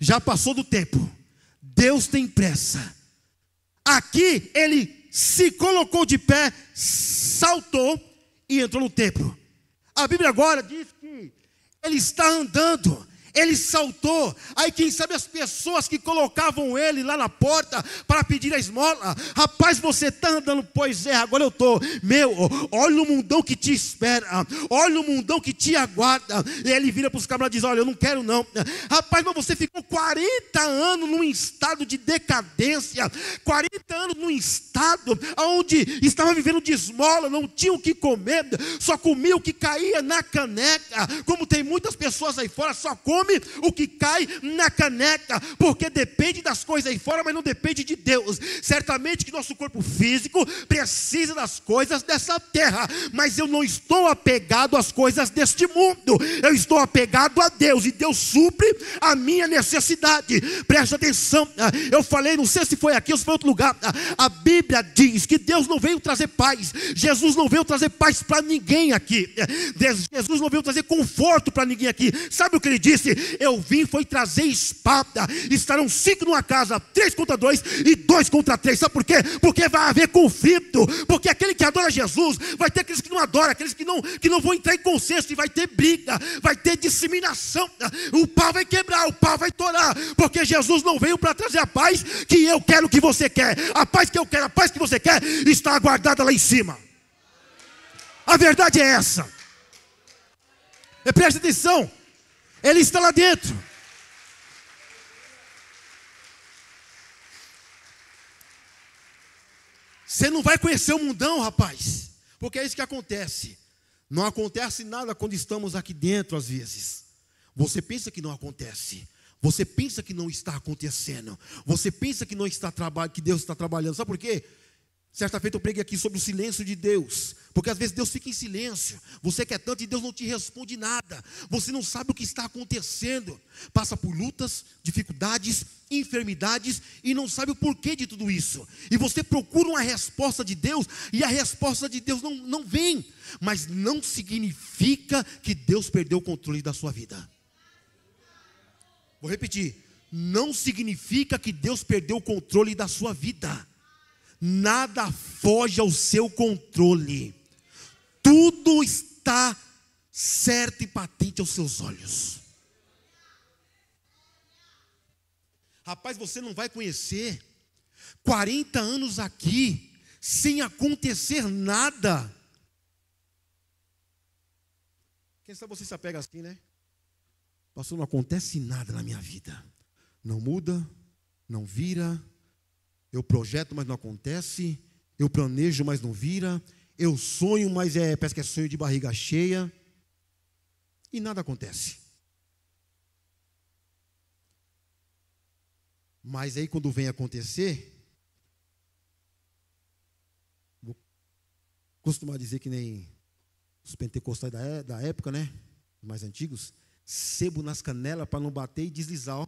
Já passou do tempo. Deus tem pressa. Aqui ele se colocou de pé, saltou e entrou no templo. A Bíblia agora diz que ele está andando. Ele saltou. Aí quem sabe as pessoas que colocavam ele lá na porta para pedir a esmola: rapaz, você está andando? Pois é, agora eu estou. Meu, olha o mundão que te espera, olha o mundão que te aguarda. E ele vira para os camaradas e diz: olha, eu não quero não. Rapaz, mas você ficou 40 anos num estado de decadência, 40 anos num estado onde estava vivendo de esmola, não tinha o que comer, só comia o que caía na caneca. Como tem muitas pessoas aí fora, só come o que cai na caneca, porque depende das coisas aí fora, mas não depende de Deus. Certamente que nosso corpo físico precisa das coisas dessa terra, mas eu não estou apegado às coisas deste mundo, eu estou apegado a Deus, e Deus supre a minha necessidade. Preste atenção, eu falei, não sei se foi aqui ou se foi em outro lugar, a Bíblia diz que Deus não veio trazer paz, Jesus não veio trazer paz para ninguém aqui, Jesus não veio trazer conforto para ninguém aqui. Sabe o que ele disse? Eu vim foi trazer espada. Estarão 5 numa casa, 3 contra 2 e 2 contra 3. Sabe por quê? Porque vai haver conflito. Porque aquele que adora Jesus vai ter aqueles que não adoram, aqueles que não vão entrar em consenso, e vai ter briga, vai ter disseminação. O pau vai quebrar, o pau vai torar, porque Jesus não veio para trazer a paz que eu quero, que você quer. A paz que eu quero, a paz que você quer está aguardada lá em cima. A verdade é essa. E preste atenção, Ele está lá dentro. Você não vai conhecer o mundão, rapaz, porque é isso que acontece. Não acontece nada quando estamos aqui dentro às vezes. Você pensa que não acontece, você pensa que não está acontecendo, você pensa que não está que Deus está trabalhando. Sabe por quê? Certa feita eu preguei aqui sobre o silêncio de Deus, porque às vezes Deus fica em silêncio, você quer tanto e Deus não te responde nada, você não sabe o que está acontecendo, passa por lutas, dificuldades, enfermidades e não sabe o porquê de tudo isso, e você procura uma resposta de Deus e a resposta de Deus não vem, mas não significa que Deus perdeu o controle da sua vida. Vou repetir, não significa que Deus perdeu o controle da sua vida. Nada foge ao seu controle. Tudo está certo e patente aos seus olhos. Rapaz, você não vai conhecer 40 anos aqui sem acontecer nada. Quem sabe você se apega assim, né? Pastor, não acontece nada na minha vida. Não muda, não vira. Eu projeto, mas não acontece. Eu planejo, mas não vira. Eu sonho, mas parece que é sonho de barriga cheia. E nada acontece. Mas aí quando vem acontecer, vou costumar dizer que nem os pentecostais da época, né? Os mais antigos. Sebo nas canelas para não bater e deslizar, ó.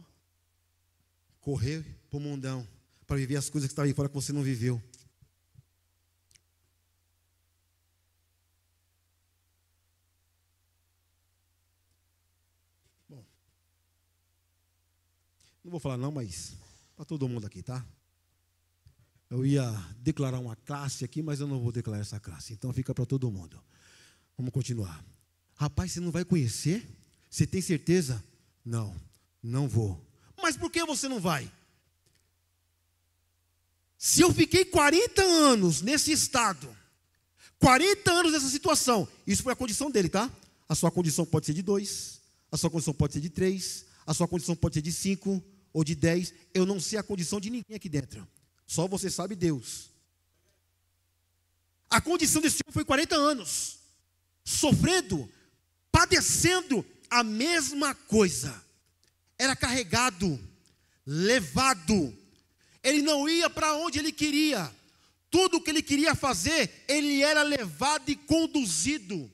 Correr para o mundão, para viver as coisas que estão aí fora que você não viveu. Bom, não vou falar não, mas para todo mundo aqui, tá? Eu ia declarar uma classe aqui, mas eu não vou declarar essa classe, então fica para todo mundo. Vamos continuar. Rapaz, você não vai conhecer? Você tem certeza? Não, não vou. Mas por que você não vai? Se eu fiquei 40 anos nesse estado, 40 anos nessa situação, isso foi a condição dele, tá? A sua condição pode ser de 2, a sua condição pode ser de 3, a sua condição pode ser de 5 ou de 10. Eu não sei a condição de ninguém aqui dentro. Só você sabe, Deus. A condição desse homem foi 40 anos, sofrendo, padecendo a mesma coisa. Era carregado, levado. Ele não ia para onde ele queria. Tudo o que ele queria fazer, ele era levado e conduzido.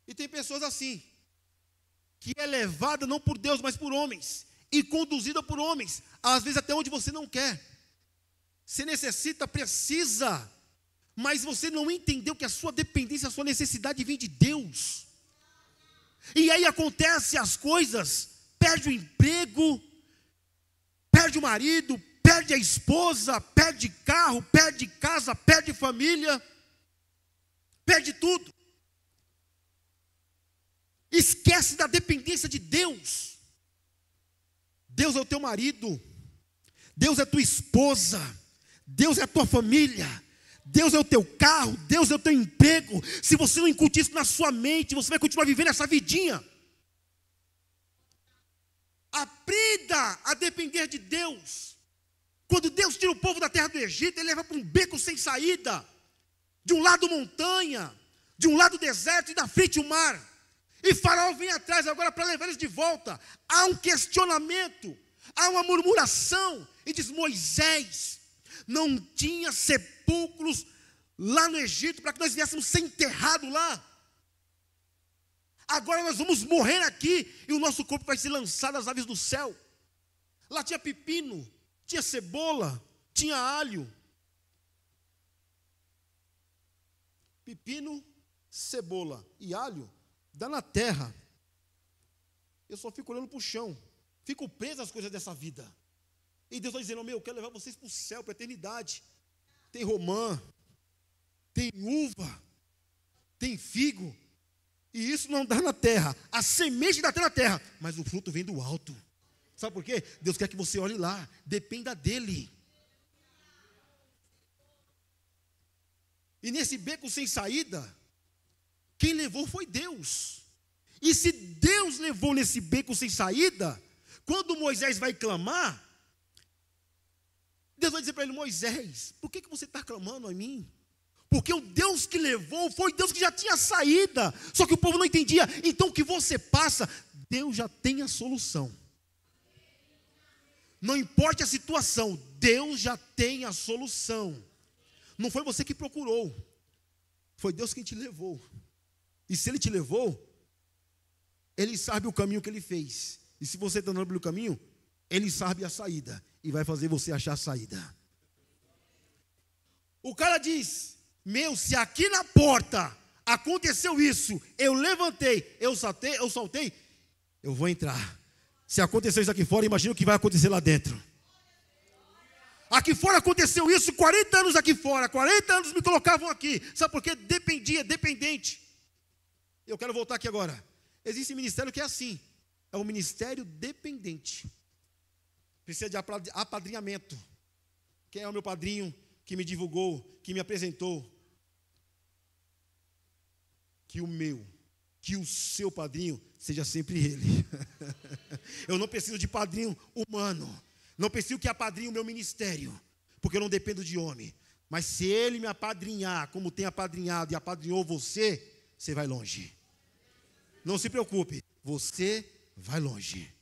E tem pessoas assim, que é levada não por Deus, mas por homens, e conduzida por homens, às vezes até onde você não quer. Você necessita, precisa, mas você não entendeu que a sua dependência, a sua necessidade vem de Deus. E aí acontece as coisas, perde o emprego, perde o marido, perde a esposa, perde carro, perde casa, perde família, perde tudo. Esquece da dependência de Deus. Deus é o teu marido, Deus é tua esposa, Deus é a tua família, Deus é o teu carro, Deus é o teu emprego. Se você não incutir isso na sua mente, você vai continuar vivendo essa vidinha. Aprenda a depender de Deus. Quando Deus tira o povo da terra do Egito, Ele leva para um beco sem saída. De um lado montanha, de um lado deserto e da frente o mar. E Faraó vem atrás agora para levar eles de volta. Há um questionamento, há uma murmuração. E diz: Moisés, não tinha sepulcros lá no Egito para que nós viéssemos ser enterrados lá. Agora nós vamos morrer aqui e o nosso corpo vai ser lançado às aves do céu. Lá tinha pepino, tinha cebola, tinha alho. Pepino, cebola e alho dá na terra. Eu só fico olhando para o chão, fico preso às coisas dessa vida. E Deus está dizendo: eu quero levar vocês para o céu, para a eternidade. Tem romã, tem uva, tem figo. E isso não dá na terra. A semente dá até na terra, mas o fruto vem do alto. Sabe por quê? Deus quer que você olhe lá, dependa dEle. E nesse beco sem saída, quem levou foi Deus. E se Deus levou nesse beco sem saída, quando Moisés vai clamar, Deus vai dizer para ele: Moisés, por que você está clamando a mim? Porque o Deus que levou foi Deus que já tinha saída. Só que o povo não entendia. Então o que você passa, Deus já tem a solução. Não importa a situação, Deus já tem a solução. Não foi você que procurou, foi Deus quem te levou. E se Ele te levou, Ele sabe o caminho que Ele fez. E se você está andando pelo caminho, Ele sabe a saída e vai fazer você achar a saída. O cara diz: se aqui na porta aconteceu isso, eu levantei, eu saltei, eu vou entrar. Se aconteceu isso aqui fora, imagina o que vai acontecer lá dentro. Aqui fora aconteceu isso, 40 anos aqui fora, 40 anos me colocavam aqui. Sabe por quê? Dependente. Eu quero voltar aqui agora. Existe ministério que é assim, é um ministério dependente. Precisa de apadrinhamento. Quem é o meu padrinho que me divulgou, que me apresentou? Que o seu padrinho seja sempre ele. Eu não preciso de padrinho humano. Não preciso que apadrinhe o meu ministério, porque eu não dependo de homem. Mas se ele me apadrinhar, como tem apadrinhado e apadrinhou você, você vai longe. Não se preocupe, você vai longe.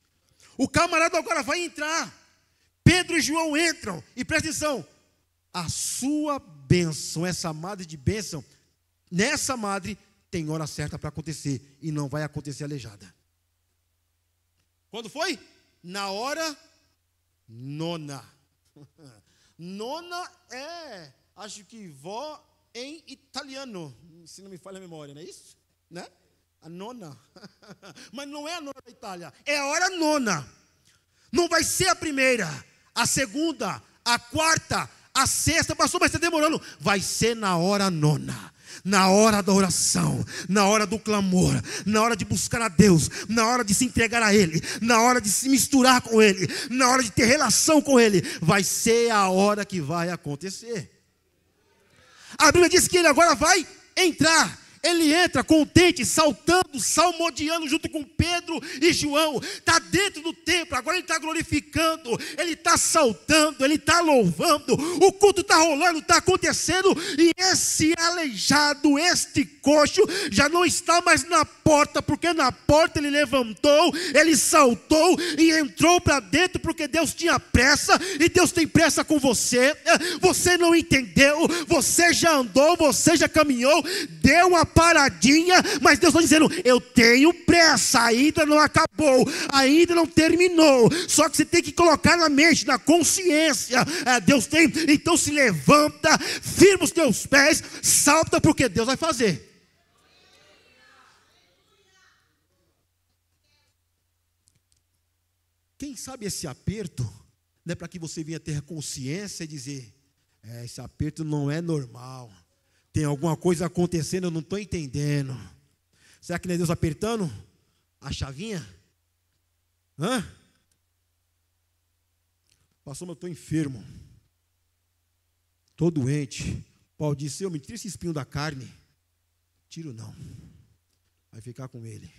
O camarada agora vai entrar. Pedro e João entram. E presta atenção, a sua bênção, essa madre de bênção, nessa madre tem hora certa para acontecer. E não vai acontecer aleijada. Quando foi? Na hora nona. Nona é, acho que vó em italiano, se não me falha a memória, não é isso? Né? A nona. Mas não é a nona da Itália, é a hora nona. Não vai ser a primeira, a segunda, a quarta, a sexta. Pastor, mas está demorando. Vai ser na hora nona. Na hora da oração, na hora do clamor, na hora de buscar a Deus, na hora de se entregar a Ele, na hora de se misturar com Ele, na hora de ter relação com Ele, vai ser a hora que vai acontecer. A Bíblia diz que ele agora vai entrar. Ele entra contente, saltando, salmodiando junto com Pedro e João. Está dentro do templo, agora ele está glorificando, ele está saltando, ele está louvando. O culto está rolando, está acontecendo. E esse aleijado, este coxo, já não está mais na porta, porque na porta ele levantou, ele saltou e entrou para dentro, porque Deus tinha pressa, e Deus tem pressa com você. Você não entendeu, você já andou, você já caminhou, deu uma paradinha, mas Deus está dizendo: eu tenho pressa, ainda não acabou, ainda não terminou. Só que você tem que colocar na mente, na consciência, Deus tem. Então se levanta, firma os teus pés, salta, porque Deus vai fazer. Quem sabe esse aperto não é para que você venha ter consciência e dizer: esse aperto não é normal, tem alguma coisa acontecendo, eu não estou entendendo. Será que não é Deus apertando? a chavinha? Hã? Pastor, eu estou enfermo. Estou doente. Paulo disse, eu me tira esse espinho da carne. Tiro não. Vai ficar com ele.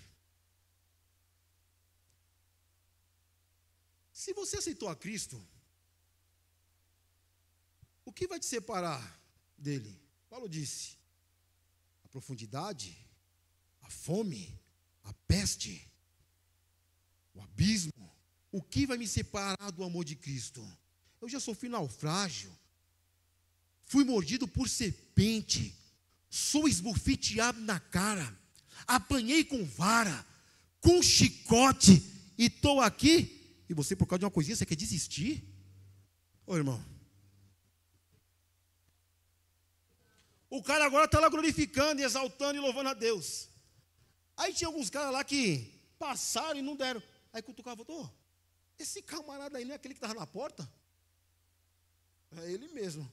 Se você aceitou a Cristo, o que vai te separar dele? Paulo disse, a profundidade, a fome, a peste, o abismo. O que vai me separar do amor de Cristo? Eu já sofri naufrágio, fui mordido por serpente, sou esbofeteado na cara, apanhei com vara, com chicote, e estou aqui. E você, por causa de uma coisinha, você quer desistir? Ô irmão, o cara agora está lá glorificando, exaltando e louvando a Deus. Aí tinha alguns caras lá que passaram e não deram. Aí cutucava, doutor, esse camarada aí não é aquele que estava na porta? É ele mesmo.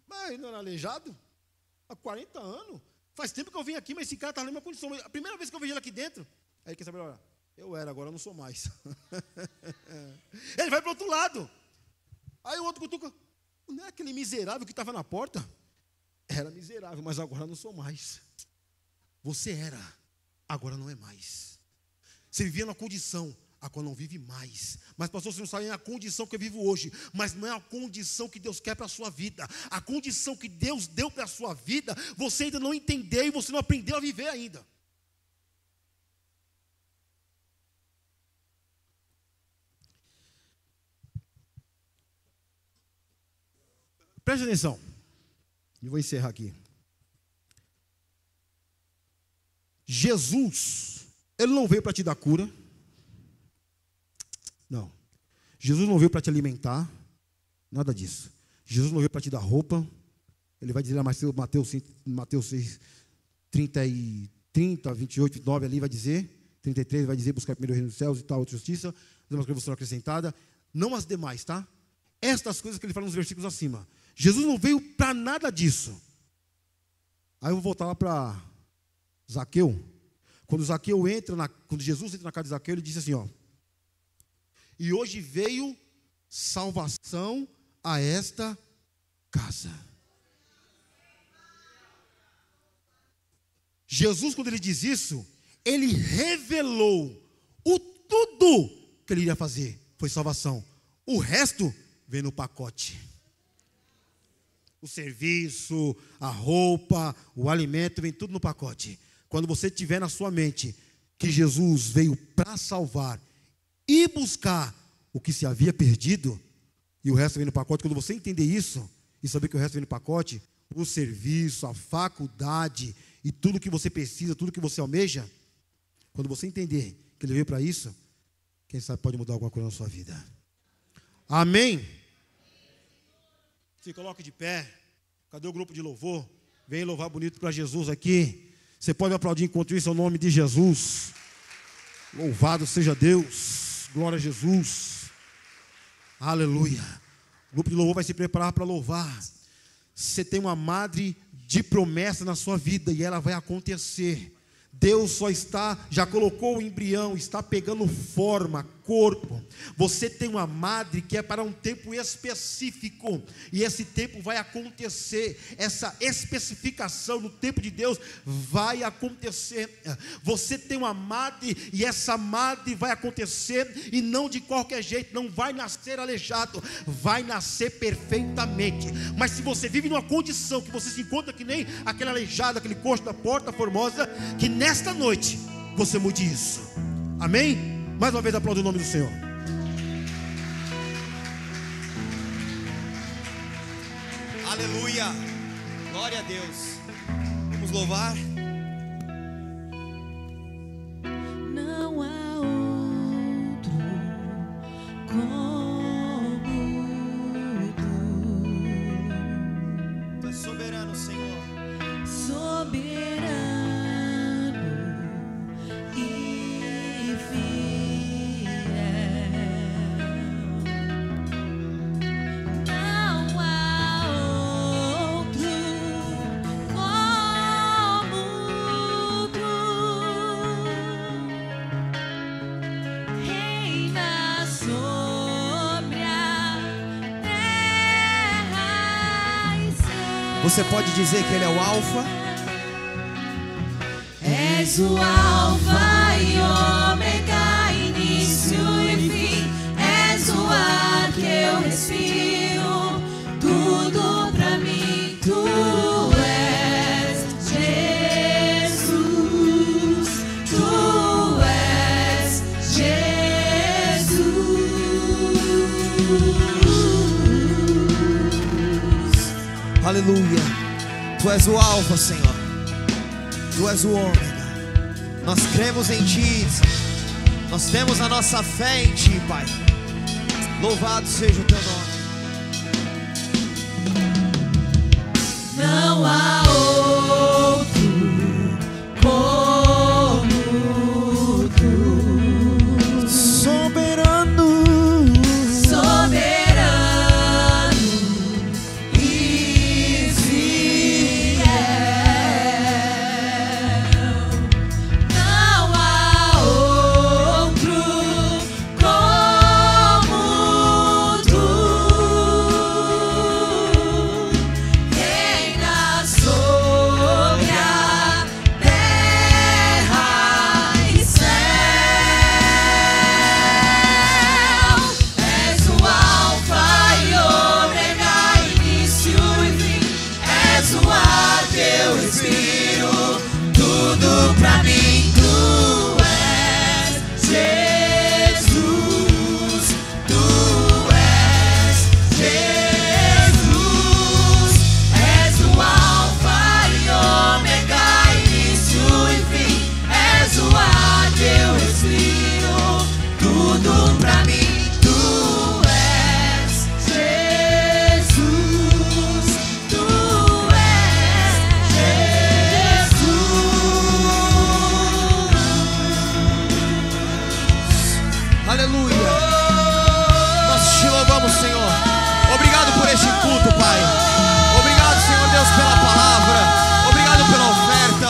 Mas ele não era aleijado? Há 40 anos. Faz tempo que eu vim aqui, mas esse cara está na mesma condição. A primeira vez que eu vejo ele aqui dentro, aí quer saber, olha, eu era, agora eu não sou mais. Ele vai para o outro lado. Aí o outro cutuca, não é aquele miserável que estava na porta? Era miserável, mas agora não sou mais. Você era, agora não é mais. Você vivia na condição, agora não vive mais. Mas pastor, você não sabe a condição que eu vivo hoje. Mas não é a condição que Deus quer para a sua vida. A condição que Deus deu para a sua vida, você ainda não entendeu e você não aprendeu a viver ainda. Preste atenção. E vou encerrar aqui. Jesus, Ele não veio para te dar cura. Não. Jesus não veio para te alimentar. Nada disso. Jesus não veio para te dar roupa. Ele vai dizer lá Mateus 6, 30, 28, 9 ali vai dizer. 33 vai dizer, buscar primeiro o reino dos céus e tal, outra justiça. As demais coisas serão acrescentadas. Não as demais, tá? Estas coisas que ele fala nos versículos acima. Jesus não veio para nada disso. Aí eu vou voltar lá para Zaqueu. Quando Jesus entra na casa de Zaqueu, ele disse assim, ó. E hoje veio salvação a esta casa. Jesus, quando ele diz isso, ele revelou o tudo que ele iria fazer. Foi salvação. O resto veio no pacote. O serviço, a roupa, o alimento, vem tudo no pacote. Quando você tiver na sua mente que Jesus veio para salvar e buscar o que se havia perdido, e o resto vem no pacote, quando você entender isso, e saber que o resto vem no pacote, o serviço, a faculdade, e tudo que você precisa, tudo que você almeja, quando você entender que ele veio para isso, quem sabe pode mudar alguma coisa na sua vida. Amém? Se coloque de pé. Cadê o grupo de louvor? Vem louvar bonito para Jesus aqui. Você pode aplaudir enquanto isso, é o nome de Jesus. Louvado seja Deus. Glória a Jesus. Aleluia. O grupo de louvor vai se preparar para louvar. Você tem uma madre de promessa na sua vida e ela vai acontecer. Deus já colocou o embrião, está pegando forma, corpo. Você tem uma madre que é para um tempo específico, e esse tempo vai acontecer. Essa especificação no tempo de Deus vai acontecer. Você tem uma madre, e essa madre vai acontecer, e não de qualquer jeito, não vai nascer aleijado, vai nascer perfeitamente. Mas se você vive numa condição que você se encontra que nem aquele aleijado, aquele coxo da porta formosa, que nesta noite você mude isso. Amém? Mais uma vez aplauda o nome do Senhor. Aleluia. Glória a Deus. Vamos louvar. Não há outro como Tu és soberano, Senhor. soberano e fiel. Não há outro como tu. Você pode dizer que Ele é o Alfa? És o Alfa e Ômega, início e fim. És o ar que eu respiro, tudo pra mim. Tu és Jesus, tu és Jesus. Aleluia. Tu és o Alfa, Senhor. Tu és o Ômega. Nós cremos em Ti, nós temos a nossa fé em Ti, Pai. Louvado seja o Teu nome. Não há outro como Tu, Soberano, soberano e fiel. Não há outro como Tu, reina sobre a terra e céu. És o Alfa e Ômega, início e fim. És o ar que eu respiro, tudo pra mim. Tu és Jesus, Tu és Jesus. És o Alfa e Ômega, início e fim. És o ar que eu respiro, tudo pra mim. Tu és Jesus, Tu és Jesus. aleluia. Nós te louvamos, Senhor. Obrigado por este culto, Pai. Obrigado, Senhor Deus, pela palavra. Obrigado pela oferta.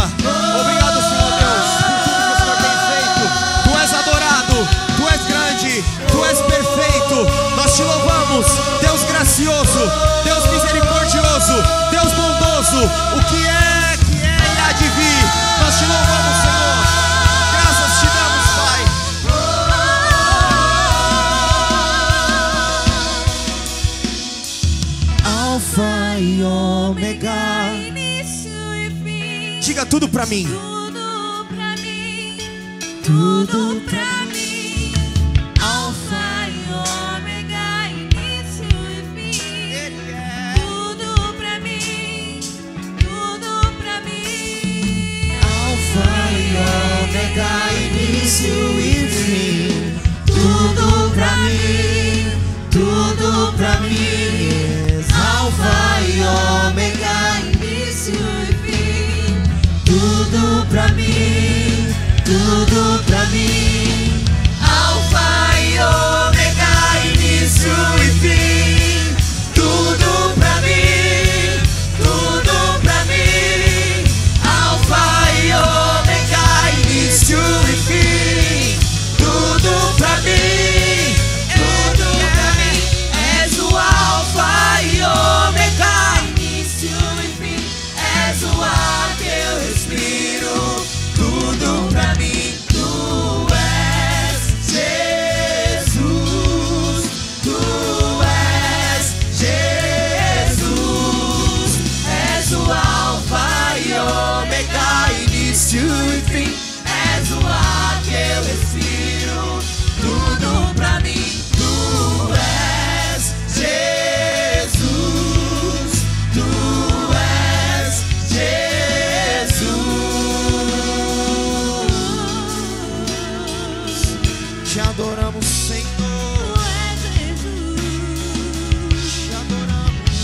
Obrigado, Senhor Deus, por tudo que o Senhor tem feito. Tu és adorado, Tu és grande, Tu és perfeito. Nós te louvamos, Deus gracioso, Deus misericordioso, Deus bondoso. O que é e há de vir. Nós te louvamos, Senhor. Graças te damos, Pai. Alfa e Ômega. Início e fim. Diga tudo pra mim. Tudo pra mim, tudo pra mim. Alfa e Ômega, início e fim. Tudo pra mim, tudo pra mim. Alfa e Ômega, início e fim. Tudo pra mim, tudo pra mim. Alfa e Ômega, início e fim. Tudo pra mim, tudo pra mim. Alfa e Ômega, início e fim. Tudo pra mim, tudo pra mim. Alfa e Ômega, início e fim. Tudo pra mim, tudo pra mim. És o Alfa e Ômega, início e fim. És o ar que eu respiro, tudo pra mim. Tu és Jesus, Tu és Jesus. És o Alfa e Ômega, início e fim. És o ar que eu respiro, tudo pra mim. Tu és Jesus, Tu és Jesus. te adoramos, Senhor. Tu és Jesus. Te adoramos.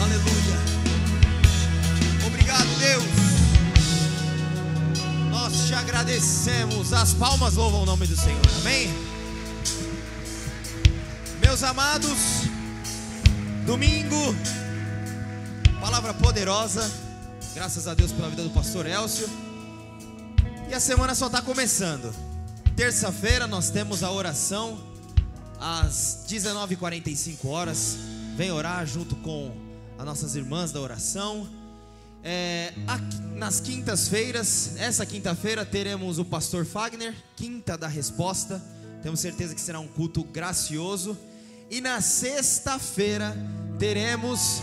Aleluia. Obrigado, Deus. Nós te agradecemos. As palmas louvam o nome do Senhor. Amém? Meus amados, domingo, palavra poderosa. Graças a Deus pela vida do pastor Elcio. E a semana só está começando. Terça-feira nós temos a oração às 19h45. Vem orar junto com as nossas irmãs da oração. Nas quintas-feiras, essa quinta-feira teremos o pastor Fagner, quinta da resposta. Temos certeza que será um culto gracioso. E na sexta-feira teremos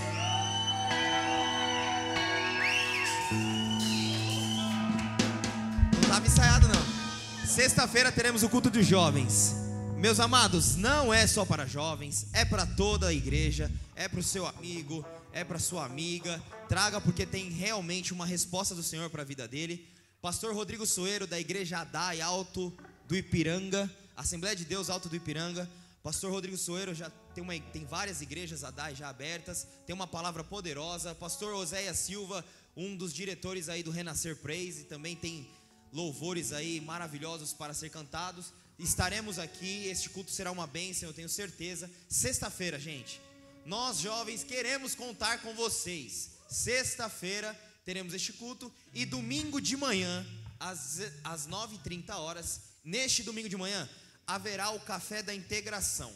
não estava ensaiado não. Sexta-feira teremos o culto dos jovens. Meus amados, não é só para jovens, é para toda a igreja, é para o seu amigo, é para sua amiga. Traga, porque tem realmente uma resposta do Senhor para a vida dele. Pastor Rodrigo Soeiro, da igreja Adai Alto do Ipiranga, Assembleia de Deus Alto do Ipiranga. Pastor Rodrigo Soeiro já tem várias igrejas Adai já abertas, tem uma palavra poderosa. Pastor Oséias Silva, um dos diretores aí do Renascer Praise, também tem louvores aí maravilhosos para ser cantados. Estaremos aqui, este culto será uma bênção, eu tenho certeza. Sexta-feira, gente, nós jovens queremos contar com vocês. Sexta-feira teremos este culto. E domingo de manhã, às 9h30, neste domingo de manhã, haverá o Café da Integração.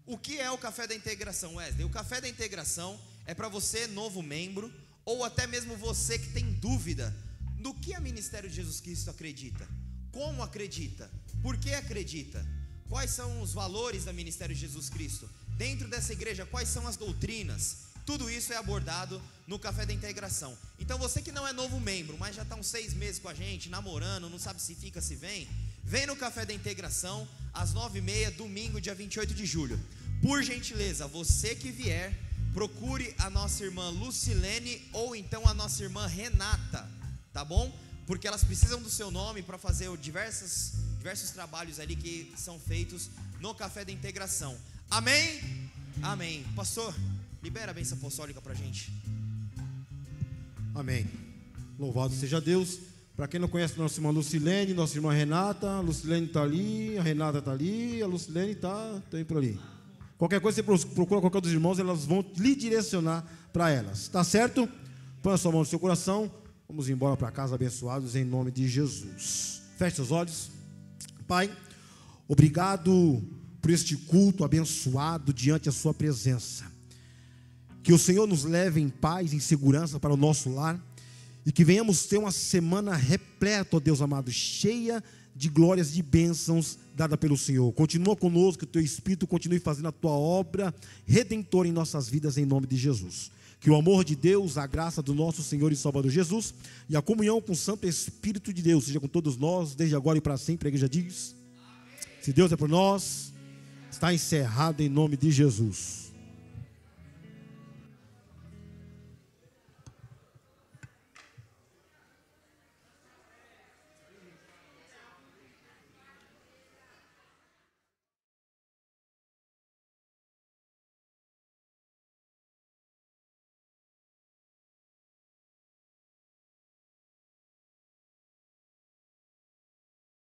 O que é o Café da Integração, Wesley? O Café da Integração é para você, novo membro, ou até mesmo você que tem dúvida do que a Ministério de Jesus Cristo acredita. Como acredita? Por que acredita? Quais são os valores da Ministério de Jesus Cristo? Dentro dessa igreja, quais são as doutrinas? Tudo isso é abordado no Café da Integração. Então você que não é novo membro, mas já está uns 6 meses com a gente, namorando, não sabe se fica, se vem, vem no Café da Integração, às 9h30, domingo, dia 28 de julho. Por gentileza, você que vier, procure a nossa irmã Lucilene ou então a nossa irmã Renata, tá bom? Porque elas precisam do seu nome para fazer diversos trabalhos ali que são feitos no Café da Integração. Amém? Amém. Pastor, libera a bênção apostólica para a gente. Amém. Louvado seja Deus. Para quem não conhece nossa irmã Lucilene, nossa irmã Renata, a Lucilene está ali, a Renata está ali, a Lucilene está por ali. Qualquer coisa você procura qualquer dos irmãos, elas vão lhe direcionar para elas. Tá certo? Põe a sua mão no seu coração. Vamos embora para casa abençoados em nome de Jesus. Feche seus olhos. Pai, obrigado por este culto abençoado diante da sua presença. Que o Senhor nos leve em paz, em segurança para o nosso lar. E que venhamos ter uma semana repleta, ó Deus amado, cheia de glórias, de bênçãos dada pelo Senhor. Continua conosco, que o teu Espírito continue fazendo a tua obra redentora em nossas vidas, em nome de Jesus. Que o amor de Deus, a graça do nosso Senhor e Salvador Jesus e a comunhão com o Santo Espírito de Deus seja com todos nós, desde agora e para sempre. A igreja diz: se Deus é por nós, está encerrado em nome de Jesus.